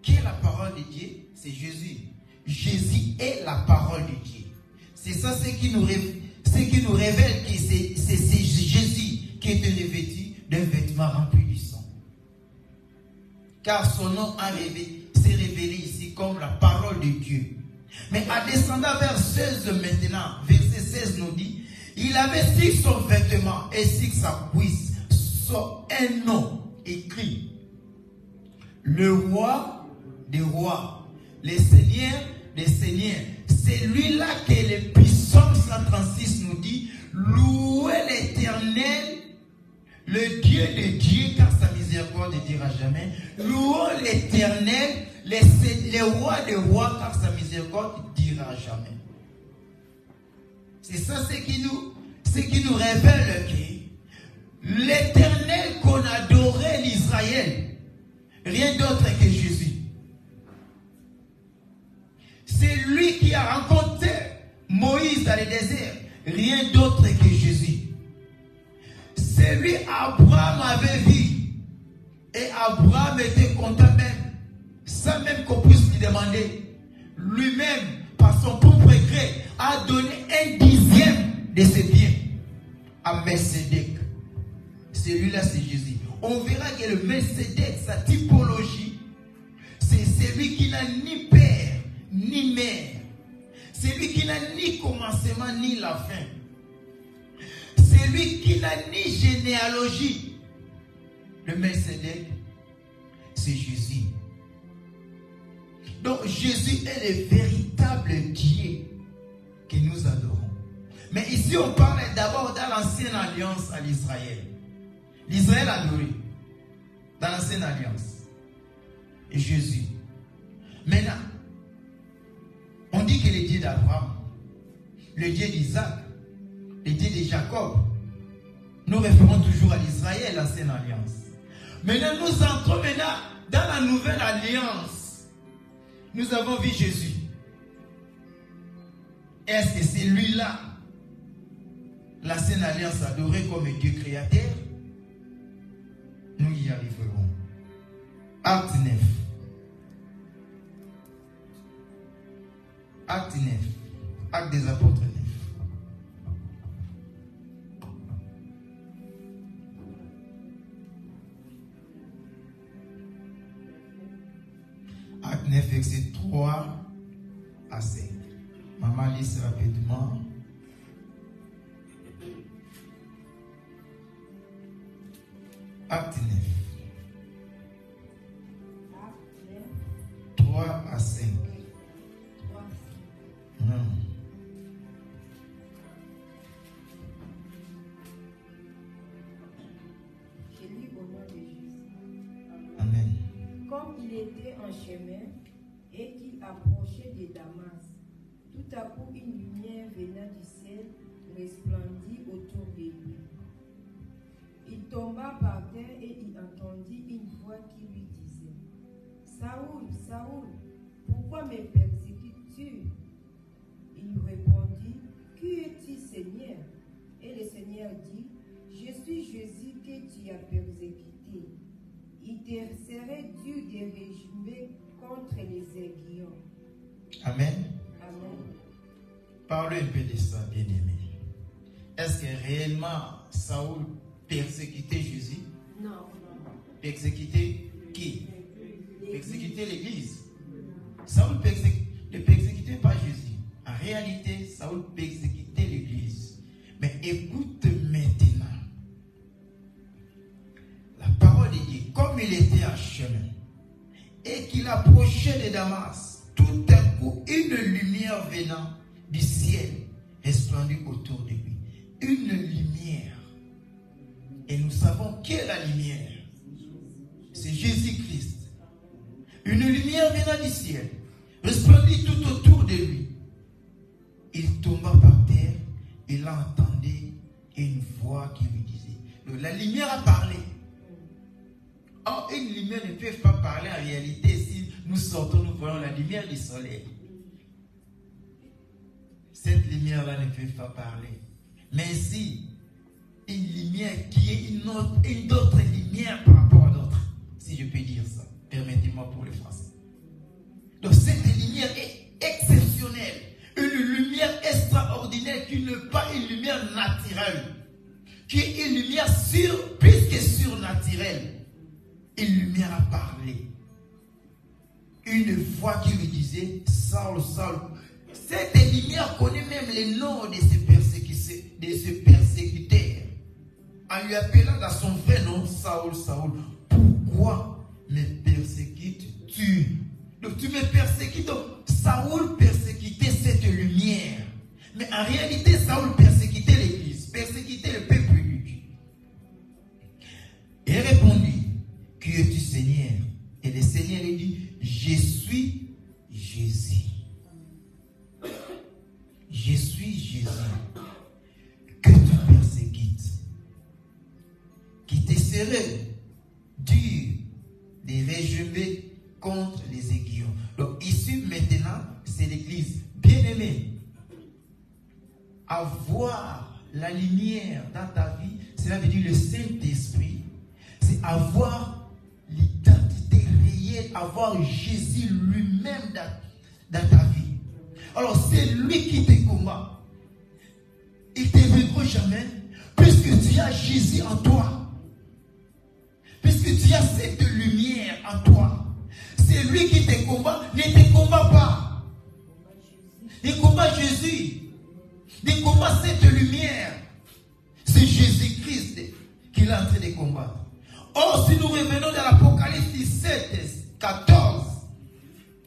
qui est la parole de Dieu. C'est Jésus. Jésus est la parole de Dieu. C'est ça ce qui nous révèle que c'est Jésus qui était revêtu d'un vêtement rempli du sang. car son nom s'est révélé ici comme la parole de Dieu. Mais en descendant vers 16 maintenant, verset 16 nous dit, il avait sur son vêtement et sur sa cuisse un nom écrit, le roi des rois, le seigneur des seigneurs. C'est lui-là que le Psaume 136 nous dit, louez l'Éternel, le Dieu de Dieu, car sa miséricorde ne dira jamais. Louons l'Éternel, le roi des rois, car sa miséricorde ne dira jamais. C'est ça ce qui nous révèle que l'Éternel qu'on adorait l'Israël, rien d'autre que Jésus. C'est lui qui a rencontré Moïse dans le désert, rien d'autre que Jésus. C'est lui Abraham avait vu. Et Abraham était content même, sans même qu'on puisse lui demander. Lui-même, par son propre gré, a donné 1/10 de ses biens à Melchizedek. Celui-là, c'est Jésus. On verra que le Melchizedek, sa typologie, c'est celui qui n'a ni père, ni mère. C'est lui qui n'a ni commencement, ni la fin. C'est lui qui n'a ni généalogie. Le Melchizedek, c'est Jésus. Donc Jésus est le véritable Dieu que nous adorons. Mais ici on parle d'abord dans l'ancienne alliance à l'Israël. L'Israël adoré dans l'ancienne alliance. Et Jésus. Maintenant, on dit que le Dieu d'Abraham, le Dieu d'Isaac, le Dieu de Jacob, nous référons toujours à l'Israël, l'ancienne alliance. Maintenant, nous entrons dans la nouvelle alliance. Nous avons vu Jésus. Est-ce que c'est lui-là, l'ancienne alliance adorée comme Dieu créateur? Nous y arriverons. Acte 9. Acte 9. Acte des apôtres 9. Acte 9, verset 3 à 5. Maman lit rapidement. Acte 9. 3 à 5. Je lis au nom de Jésus. Amen. Comme il était en chemin et qu'il approchait de Damas, tout à coup une lumière venant du ciel resplendit autour de lui. Il tomba par terre et il entendit une voix qui lui disait, Saoul, Saoul, pourquoi me persécutes-tu? Il répondit, qui es-tu, Seigneur? Et le Seigneur dit, je suis Jésus que tu as persécuté. Il te serait dur de régimer contre les aiguillons. Amen. Amen. Parlez un peu de ça, bien-aimé. Est-ce que réellement Saoul persécutait Jésus? Non. Persécutait qui? Persécutait l'Église. Saoul ne persécutait pas Jésus. En réalité, Saoul persécutait l'Église. Mais écoute maintenant. La parole de Dieu, comme il était en chemin et qu'il approchait de Damas, tout à coup, une lumière venant du ciel resplendit autour de lui. Une lumière. Et nous savons qui est la lumière. C'est Jésus-Christ. Une lumière venant du ciel resplendit tout autour de lui. Il tomba par terre, il entendait une voix qui lui disait. Donc la lumière a parlé. Or, une lumière ne peut pas parler en réalité si nous sortons, nous voyons la lumière du soleil. Cette lumière-là ne peut pas parler. Mais si une lumière qui est une autre lumière par rapport à d'autres, si je peux dire ça, permettez-moi pour les Français. Donc cette lumière est exceptionnelle. Une lumière extraordinaire qui n'est pas une lumière naturelle, qui est une lumière plus que surnaturelle. Une lumière a parlé. une voix qui lui disait, Saul, Saul. Cette lumière connaît même les noms de ses persécuteurs. En lui appelant dans son vrai nom, Saul, Saul, pourquoi me persécutes-tu? Donc tu me persécutes. Donc, Saul persécutait cette lumière. Mais en réalité, Saul persécutait l'Église, persécutait le peuple de Dieu. Et répondit, qui es-tu Seigneur? Et le Seigneur lui dit, je suis Jésus. Je suis Jésus que tu persécutes, qui te serait dur de régimer contre les aiguillons. Donc ici maintenant, c'est l'Église. Bien-aimé, avoir la lumière dans ta vie, cela veut dire le Saint-Esprit, c'est avoir l'identité réelle, avoir Jésus lui-même dans ta vie. Alors c'est lui qui te combat. Il ne te vaincra jamais, puisque tu as Jésus en toi. Puisque tu as cette lumière en toi. C'est lui qui te combat, ne te combat pas. Il combat Jésus. Il combat cette lumière. C'est Jésus-Christ qu'il est en train de combattre. Or, si nous revenons dans l'Apocalypse 17, 14,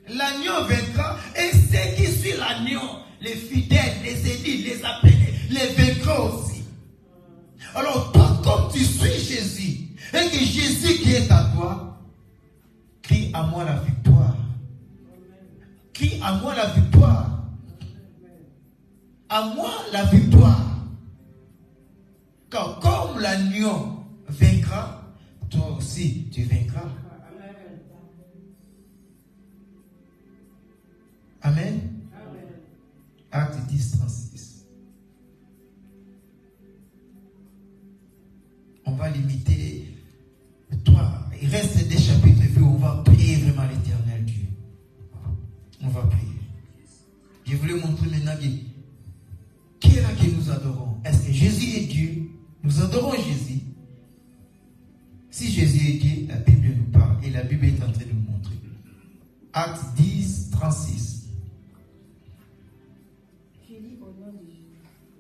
l'agneau vaincra, et ceux qui suivent l'agneau, les fidèles, les élus, les appelés, les vaincront aussi. Alors toi, comme tu suis Jésus, et que Jésus qui est à toi, crie à moi la victoire. Crie à moi la victoire. À moi la victoire. Car comme l'agneau vaincra, toi aussi tu vaincras. Amen. Amen. Acte 10, 36. On va limiter. Toi, il reste des chapitres et puis on va prier vraiment l'éternel Dieu. On va prier. Je voulais montrer maintenant qui est là que nous adorons. Est-ce que Jésus est Dieu? Nous adorons Jésus. Si Jésus est Dieu, la Bible nous parle et la Bible est en train de nous montrer. Acte 10, 36.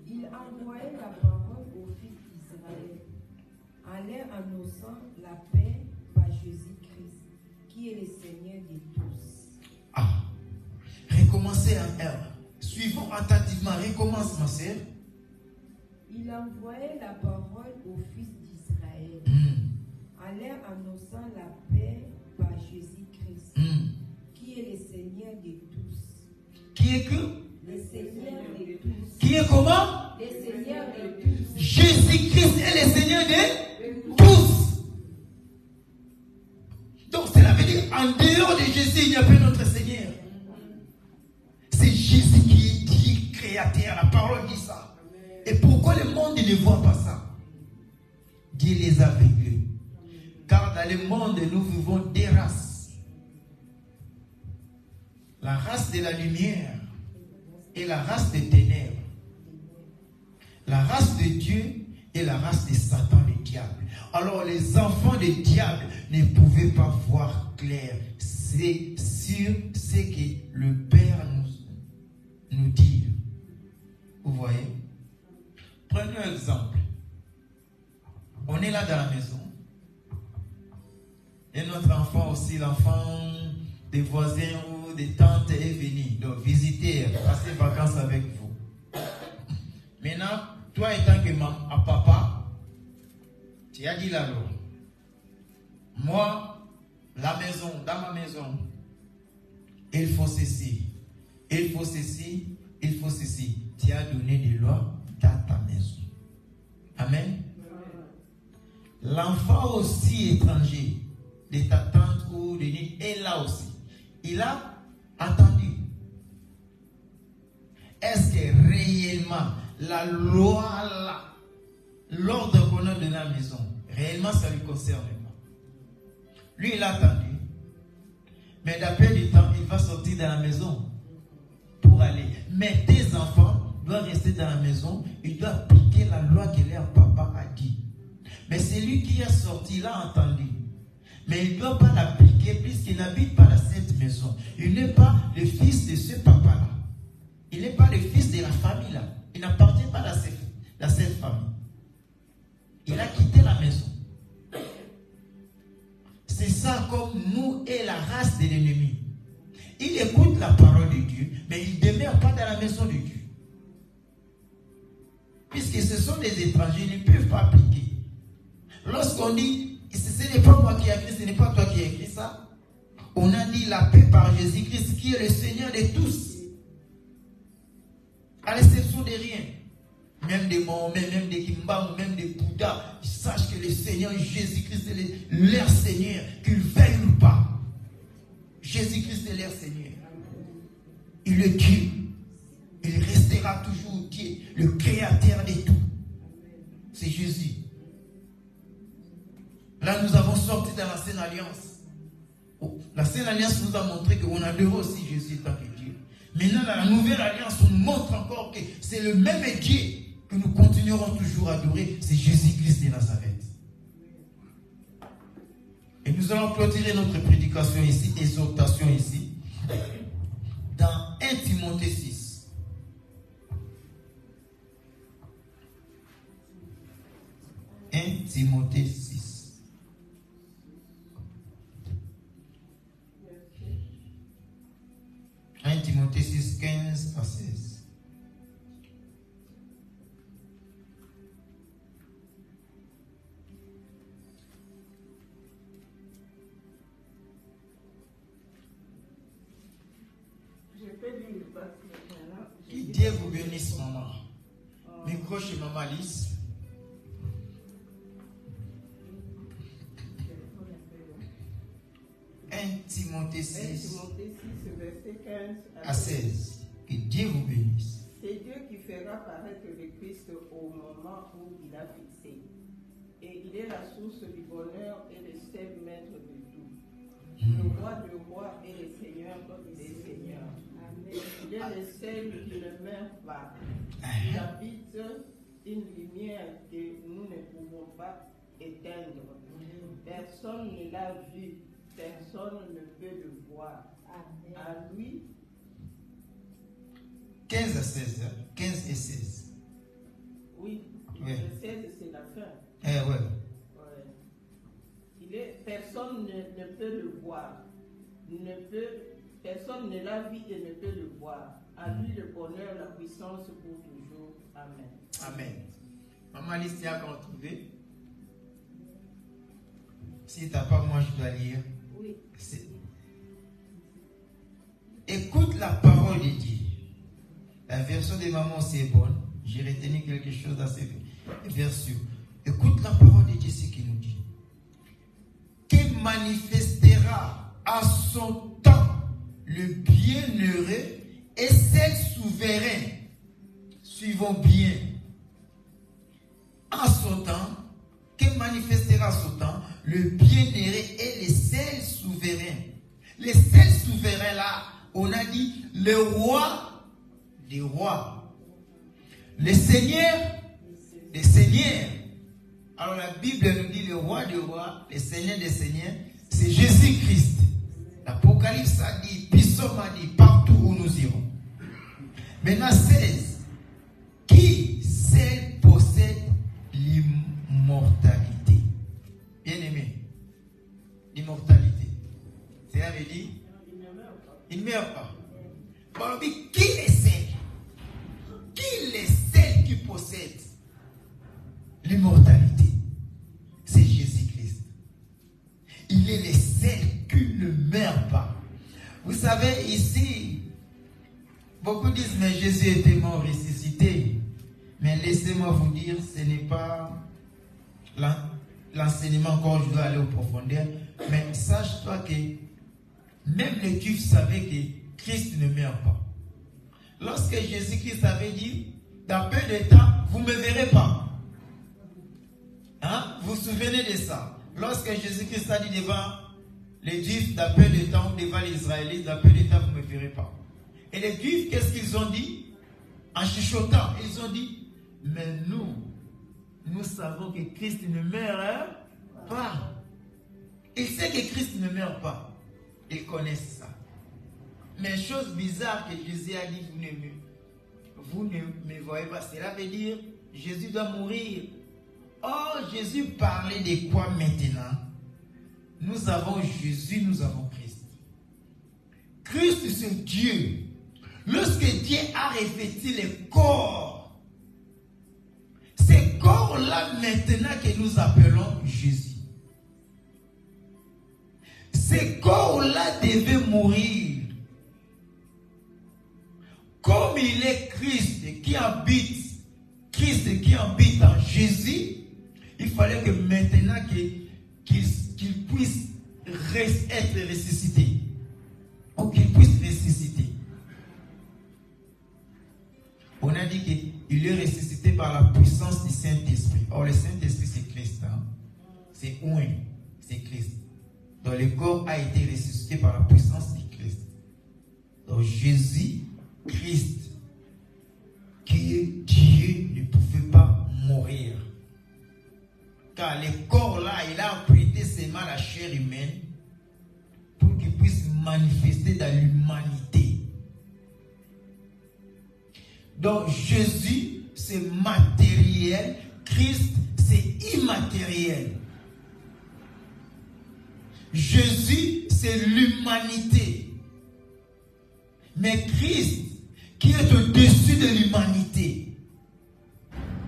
Il envoyait la parole aux fils d'Israël, en leur annonçant la paix par Jésus-Christ, qui est le Seigneur de tous. Ah, recommencez suivons attentivement, recommence ma sœur. Il envoyait la parole aux fils d'Israël, en leur annonçant la paix par Jésus-Christ, qui est le Seigneur de tous. Qui est que? Le Seigneur de tous. Qui est comment? Le Seigneur de tous. Jésus-Christ est le Seigneur de tous. Donc cela veut dire en dehors de Jésus, il n'y a pas d'autre Seigneur. C'est Jésus qui est Dieu créateur. La parole dit ça. Et pourquoi le monde ne voit pas ça? Dieu les a aveuglés. Car dans le monde, nous vivons des races. La race de la lumière et la race des ténèbres. La race de Dieu et la race de Satan, le diable. Alors les enfants du diable ne pouvaient pas voir clair. C'est sur ce que le Père nous dit. Vous voyez? Prenons un exemple. On est là dans la maison. Et notre enfant aussi, l'enfant des voisins ou des tantes est venu. Donc visiter, passer vacances avec vous. Maintenant, toi étant que à papa, tu as dit la loi. Moi, la maison, dans ma maison, il faut ceci. Il faut ceci. Il faut ceci. Tu as donné des lois dans ta maison. Amen. L'enfant aussi étranger de ta tante ou de lui est là aussi. Il a entendu. Est-ce que réellement la loi là, l'ordre qu'on a donné à la maison, réellement ça ne lui concerne pas? Lui il a entendu. Mais d'après le temps, il va sortir de la maison pour aller. Mais tes enfants doivent rester dans la maison. Ils doivent appliquer la loi que leur papa a dit. Mais c'est lui qui est sorti, il a entendu. Mais il ne doit pas l'appliquer puisqu'il n'habite pas dans cette maison. Il n'est pas le fils de ce papa-là. Il n'est pas le fils de la famille-là. Il n'appartient pas dans cette famille. Il a quitté la maison. C'est ça comme nous et la race de l'ennemi. Il écoute la parole de Dieu, mais il ne demeure pas dans la maison de Dieu. Puisque ce sont des étrangers, ils ne peuvent pas appliquer. Lorsqu'on dit, ce n'est pas moi qui ai écrit, ce n'est pas toi qui as écrit ça, on a dit la paix par Jésus-Christ qui est le Seigneur de tous. À l'exception de rien. Même des Mohamed, même des Kimba, même des Bouddha, ils sachent que le Seigneur Jésus-Christ est leur Seigneur, qu'ils veuillent ou pas. Jésus-Christ est leur Seigneur. Il est Dieu. Il restera toujours Dieu, le créateur de tout. C'est Jésus. Là, nous avons sorti dans l'ancienne alliance. L'ancienne alliance nous a montré qu'on adorait aussi Jésus tant que Dieu. Maintenant, dans la nouvelle alliance, on nous montre encore que c'est le même Dieu que nous continuerons toujours à adorer. C'est Jésus-Christ de Nazareth. Et nous allons clôturer notre prédication ici, exhortation ici, dans 1 Timothée 6. 1 Timothée 6. « 1 Timothée 6, 15 à 16. » Que Dieu vous bénisse, maman. Micro chez maman Alice. Timothée 6, verset 15 à 16. Que Dieu vous bénisse. C'est Dieu qui fera paraître le Christ au moment où il a fixé. Et il est la source du bonheur et le seul maître de tout. Le roi du roi et le seigneur des seigneurs. Amen. Il est le seul qui ne meurt pas. Il habite une lumière que nous ne pouvons pas éteindre. Personne ne l'a vu. Personne ne peut le voir. Amen. À lui. 15 à 16. 15 et 16. Oui. Ouais. Le 16, c'est la fin. Ouais. Personne ne peut le voir. Personne ne l'a vu et ne peut le voir. À lui le bonheur, la puissance pour toujours. Amen. Amen. Maman Alice, tu as qu'à retrouver. Si tu n'as pas, moi je dois lire. Oui. Écoute la parole de Dieu. La version de maman aussi est bonne. J'ai retenu quelque chose dans ces versions. Écoute la parole de Dieu, ce qu'il nous dit. Qui manifestera à son temps le bienheureux et celle souverain. Suivons bien. En son temps, qui manifestera à son temps le bienheureux et le seul souverain. Le seul souverain là, on a dit le roi des rois. Le Seigneur des seigneurs. Alors la Bible nous dit le roi des rois, le Seigneur des seigneurs, c'est Jésus-Christ. L'Apocalypse a dit, Psaume a dit, partout où nous irons. Maintenant 16. Qui seul possède l'immortalité? Bien aimé. L'immortalité. C'est-à-dire, il dit, il ne meurt pas. Bon, qui est seul? Qui est seul qui possède l'immortalité? C'est Jésus-Christ. Il est le seul qui ne meurt pas. Vous savez, ici, beaucoup disent, mais Jésus était mort, ressuscité. Mais laissez-moi vous dire, ce n'est pas l'enseignement encore, je dois aller au profondeur. Mais sache-toi que même les Juifs savaient que Christ ne meurt pas. Lorsque Jésus-Christ avait dit, dans peu de temps, vous ne me verrez pas. Hein? Vous vous souvenez de ça? Lorsque Jésus-Christ a dit devant les Juifs, dans peu de temps, devant les Israélites, dans peu de temps, vous ne me verrez pas. Et les Juifs, qu'est-ce qu'ils ont dit? En chuchotant, ils ont dit, mais nous savons que Christ ne meurt pas. Il sait que Christ ne meurt pas. Ils connaissent ça. Mais chose bizarre que Jésus a dit, vous ne me voyez pas. Cela veut dire, Jésus doit mourir. Or, Jésus parlait de quoi maintenant? Nous avons Jésus, nous avons Christ. Christ, c'est Dieu. Lorsque Dieu a revêtu le corps, ce corps-là maintenant que nous appelons Jésus. Ce corps-là devait mourir. Comme il est Christ qui habite en Jésus, il fallait que maintenant qu'il puisse être ressuscité. Ou qu'il puisse ressusciter. On a dit qu'il est ressuscité par la puissance du Saint-Esprit. Or, le Saint-Esprit, c'est Christ. Hein? C'est un, c'est Christ. Donc, le corps a été ressuscité par la puissance du Christ. Donc, Jésus, Christ, qui est Dieu, ne pouvait pas mourir. Car le corps-là, il a prêté seulement la chair humaine pour qu'il puisse manifester dans l'humanité. Donc Jésus, c'est matériel, Christ, c'est immatériel. Jésus, c'est l'humanité. Mais Christ, qui est au-dessus de l'humanité,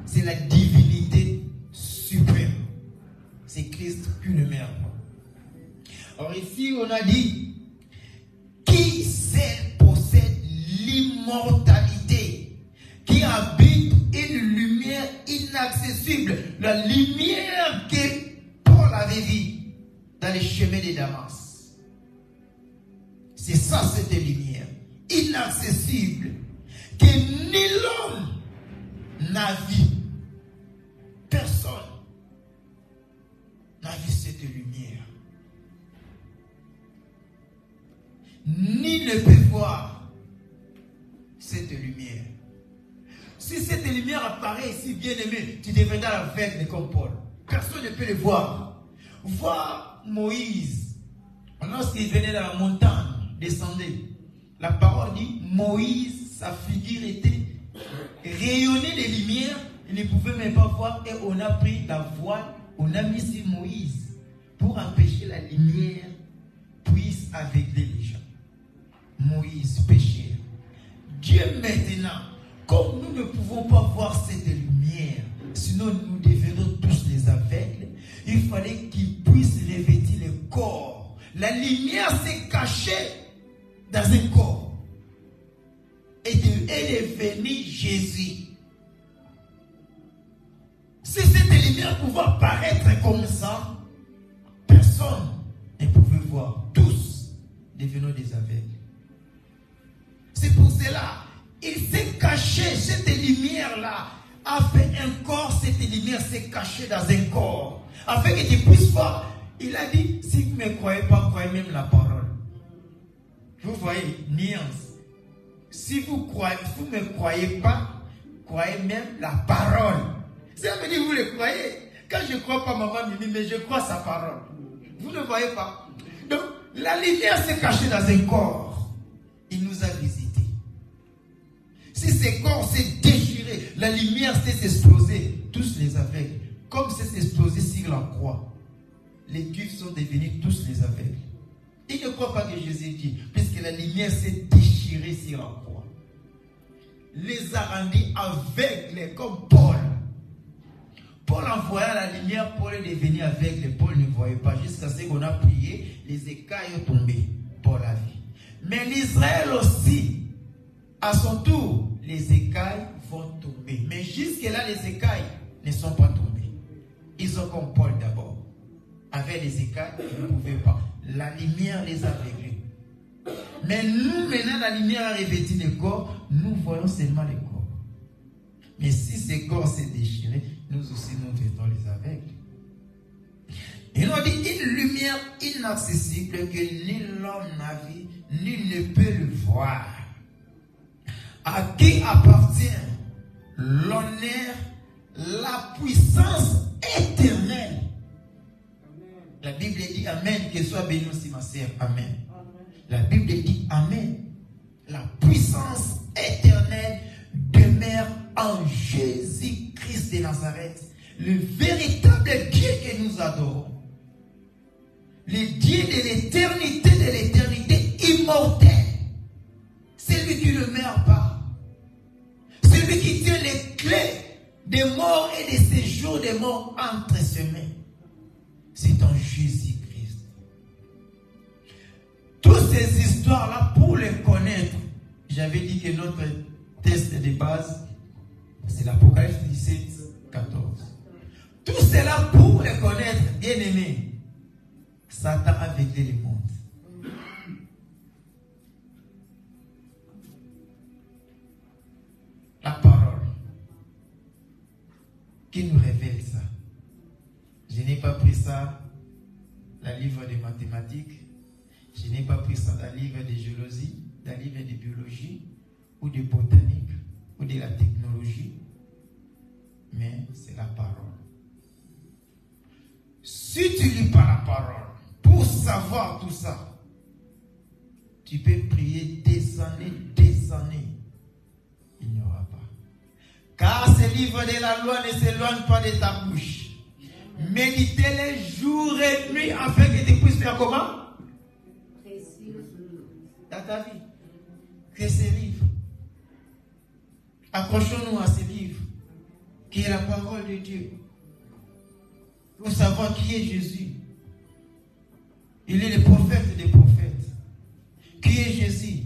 c'est la divinité suprême. C'est Christ qui ne meurt pas. Or ici, on a dit, qui seul possède l'immortalité, qui habite une lumière inaccessible, la lumière que Paul avait vue dans les chemins de Damas. C'est ça, cette lumière inaccessible, que ni l'homme n'a vu. Personne n'a vu cette lumière. Ni ne peut voir cette lumière. Si cette lumière apparaît ici, bien-aimé, tu deviendras aveugle comme Paul. Personne ne peut le voir. Voir Moïse, lorsqu'il venait dans la montagne, descendait. La parole dit, Moïse, sa figure était rayonnée de lumière, il ne pouvait même pas voir, et on a pris la voile, on a mis sur Moïse pour empêcher la lumière puisse aveugler les gens. Moïse, pécheur. Dieu maintenant, comme nous ne pouvons pas voir cette lumière, sinon nous devenons tous les aveugles, il fallait qu'il puisse revêtir le corps. La lumière s'est cachée dans un corps. Et elle est venue Jésus. Si cette lumière pouvait apparaître comme ça, personne ne pouvait voir. Tous devenons des aveugles. C'est pour cela, il s'est caché, cette lumière-là a fait un corps, cette lumière s'est cachée dans un corps. Afin que tu puisses voir, il a dit, si vous ne me croyez pas, croyez même la parole. Vous voyez, nuance. Si vous ne me croyez pas, croyez même la parole. Ça veut dire vous le croyez. Quand je ne crois pas maman Mimi, mais je crois sa parole. Vous ne voyez pas. Donc, la lumière s'est cachée dans un corps. Il nous a visités. Si ce corps s'est déchiré, la lumière s'est explosée, tous les aveugles, comme c'est explosé sur la croix, les Juifs sont devenus tous les aveugles. Ils ne croient pas que Jésus dit, puisque la lumière s'est déchirée sur la croix. Les a rendus aveugles comme Paul. Paul envoya la lumière, Paul est devenu aveugle, Paul ne voyait pas, jusqu'à ce qu'on a prié, les écailles ont tombé, Paul a vu. Mais l'Israël aussi, à son tour, les écailles vont tomber. Mais jusque-là, les écailles ne sont pas tombées. Ils ont comme Paul d'abord. Avec les écailles, ils ne pouvaient pas. La lumière les a aveuglés. Mais nous, maintenant, la lumière a revêtu le corps, nous voyons seulement le corps. Mais si ce corps s'est déchiré, nous aussi, nous devenons les aveugles. Il nous dit une lumière inaccessible que ni l'homme n'a vu, ni ne peut le voir. À qui appartient l'honneur, la puissance éternelle. La Bible dit Amen. que sois béni aussi, ma sœur. Amen. La Bible dit Amen. La puissance éternelle demeure en Jésus-Christ de Nazareth, le véritable Dieu que nous adorons. Le Dieu de l'éternité immortelle. C'est lui qui ne meurt pas. C'est lui qui tient les clés des morts et des séjours des morts entre ses mains. C'est en Jésus-Christ. Toutes ces histoires-là, pour les connaître, j'avais dit que notre test de base, c'est l'Apocalypse 17, 14. Tout cela, pour les connaître, bien aimé, Satan a vécu le monde. La parole qui nous révèle ça. Je n'ai pas pris ça dans le livre de mathématiques, je n'ai pas pris ça dans le livre de géologie, dans le livre de biologie, ou de botanique, ou de la technologie, mais c'est la parole. Si tu lis pas la parole, pour savoir tout ça, tu peux prier des années, il n'y aura pas. Car ce livre de la loi ne s'éloigne pas de ta bouche. Méditez-les jour et nuit afin que tu puisses faire comment? Dans ta vie. Que ces livres. Accrochons-nous à ces livres, qui est la parole de Dieu. Pour savoir qui est Jésus. Il est le prophète des prophètes. Qui est Jésus?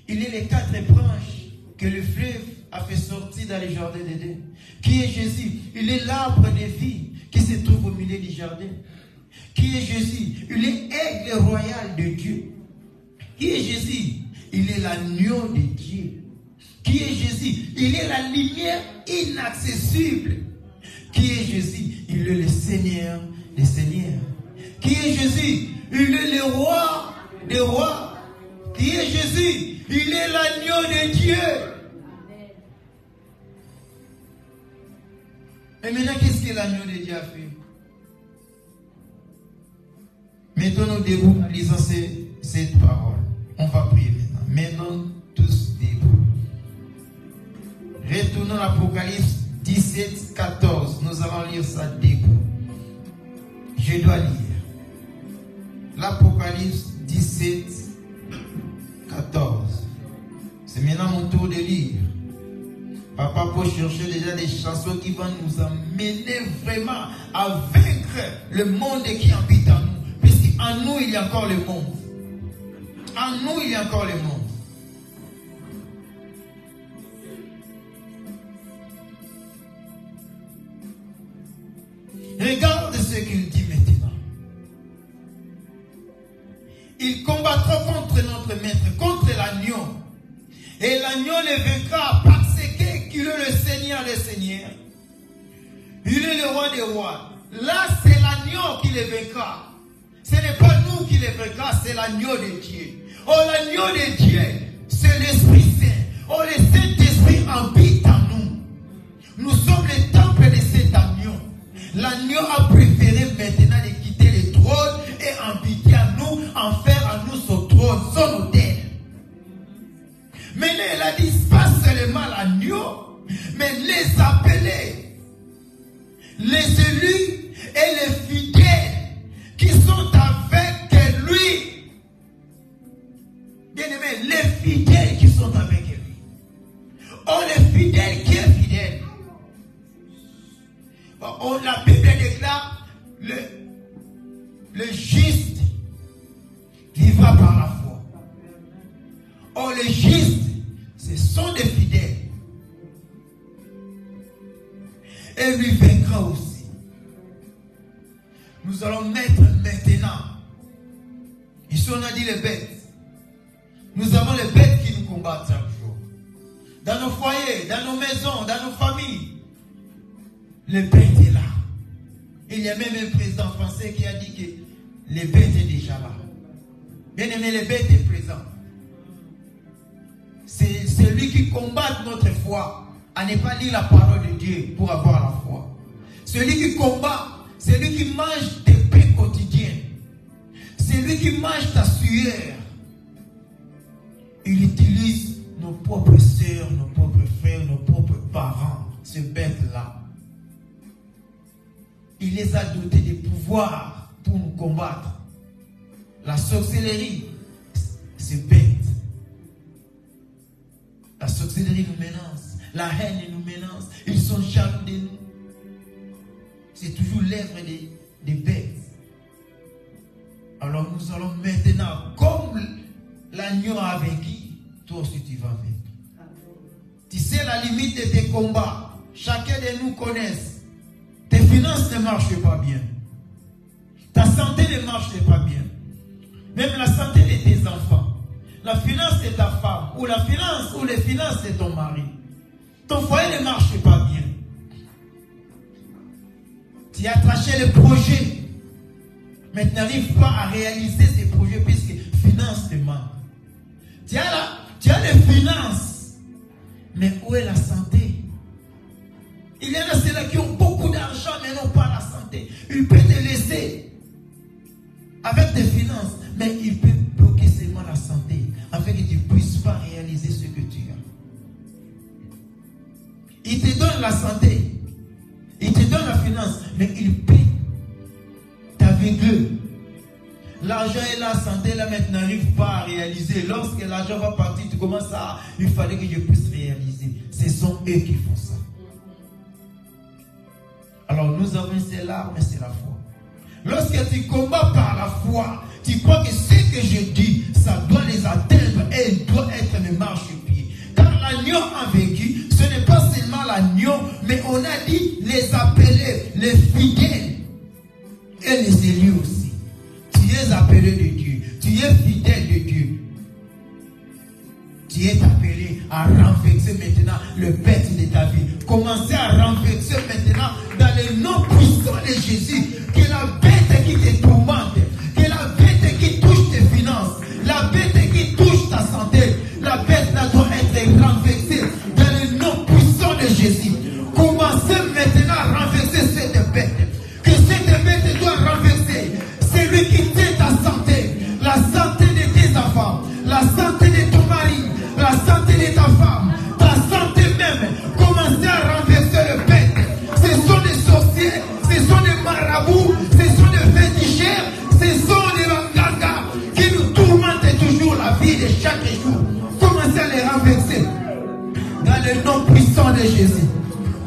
Il est les 4 branches que le fleuve a fait sortir dans le jardin d'Éden. Qui est Jésus? Il est l'arbre de vie qui se trouve au milieu du jardin. Qui est Jésus? Il est aigle royal de Dieu. Qui est Jésus? Il est l'agneau de Dieu. Qui est Jésus? Il est la lumière inaccessible. Qui est Jésus? Il est le Seigneur des Seigneurs. Qui est Jésus? Il est le roi des rois. Qui est Jésus? Il est l'agneau de Dieu. Et maintenant, qu'est-ce que l'agneau de Dieu a fait? Mettons-nous debout en lisant cette parole. On va prier maintenant. Maintenant, tous debout. Retournons à l'Apocalypse 17, 14. Nous allons lire ça debout. Je dois lire. L'Apocalypse 17, 14. C'est maintenant mon tour de lire. Papa peut chercher déjà des chansons qui vont nous amener vraiment à vaincre le monde qui habite en nous. Puisqu'en nous, il y a encore le monde. En nous, il y a encore le monde. Regarde ce qu'il dit maintenant. Ils combattront contre notre maître, contre l'agneau. Et l'agneau les vaincra parce qu'il est le Seigneur des Seigneurs. Il est le roi des rois. Là, c'est l'agneau qui les vaincra. Ce n'est pas nous qui les vaincra, c'est l'agneau de Dieu. Oh, l'agneau de Dieu, c'est l'Esprit Saint. Oh, le Saint-Esprit habite en nous. Nous sommes le temple de cet agneau. L'agneau a préféré maintenant de quitter le trône et habiter en nous, en faire à nous son trône, son autel. Maintenant, elle a dit, pas seulement l'agneau, mais les appelés, les élus et les fidèles qui sont avec lui. Bien aimé, les fidèles qui sont avec lui. Oh, les fidèles, qui est fidèle? Oh, la Bible déclare, le juste vivra par la foi. Oh, les justes, ce sont des fidèles. Et lui vaincra aussi. Nous allons mettre maintenant. Ici, on a dit les bêtes. Nous avons les bêtes qui nous combattent chaque jour. Dans nos foyers, dans nos maisons, dans nos familles. Les bêtes est là. Il y a même un président français qui a dit que les bêtes est déjà là. Bien aimé, les bêtes est présent. C'est celui qui combat notre foi à ne pas lire la parole de Dieu pour avoir la foi. Celui qui combat, celui qui mange des pains quotidiens. Celui qui mange ta sueur. Il utilise nos propres sœurs, nos propres frères, nos propres parents, ces bêtes-là. Il les a dotés des pouvoirs pour nous combattre. La sorcellerie, c'est bête. La sorcellerie nous menace. La haine nous menace. Ils sont jaloux de nous. C'est toujours l'œuvre des bêtes. Alors nous allons maintenant, comme l'agneau a vaincu, toi aussi tu vas vaincre. Tu sais la limite de tes combats. Chacun de nous connaît. Tes finances ne marchent pas bien. Ta santé ne marche pas bien. Même la santé de tes enfants. La finance de ta femme. Ou la finance ou les finances de ton mari. Ton foyer ne marche pas bien. Tu as traché le projet. Mais tu n'arrives pas à réaliser ces projets puisque finances te manquent. Tu as les finances. Mais où est la santé? Il y en a ceux-là qui ont beaucoup d'argent mais n'ont pas la santé. Il peut te laisser avec tes finances, mais il peut bloquer seulement la santé afin que tu ne puisses pas réaliser ce que tu as. Il te donne la santé, il te donne la finance, mais il peut t'aveugler. L'argent et la santé là maintenant n'arrivent pas à réaliser. Lorsque l'argent va partir, tu commences à... Il fallait que je puisse réaliser. Ce sont eux qui font ça. Alors nous avons ces larmes, c'est la foi. Lorsque tu combats par la foi, tu crois que ce que je dis, ça doit les atteindre et il doit être mes marchepieds. Car l'agneau a vaincu, ce n'est pas seulement l'agneau, mais on a dit les appelés, les fidèles et les élus aussi. Tu es appelé de Dieu, tu es fidèle de Dieu. Tu es appelé à renverser maintenant le bête de ta vie. Commencez à renverser maintenant dans le nom puissant de Jésus. Que la bête qui te tourmente, que la bête qui touche tes finances, la bête qui touche ta santé, la bête doit être renversée dans le nom puissant de Jésus. Commencez maintenant à renverser cette bête. Que cette bête doit renverser celui qui tient ta santé, la santé de tes enfants, la santé de ton mari, la santé de ta femme, ta santé même. Commencez à renverser le bête. Ce sont des sorciers, ce sont des marabouts, ce sont des féticheurs, ce sont des mangagas qui nous tourmentent toujours la vie de chaque jour. Commencez à les renverser dans le nom puissant de Jésus.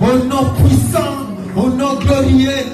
Au nom puissant, au nom glorieux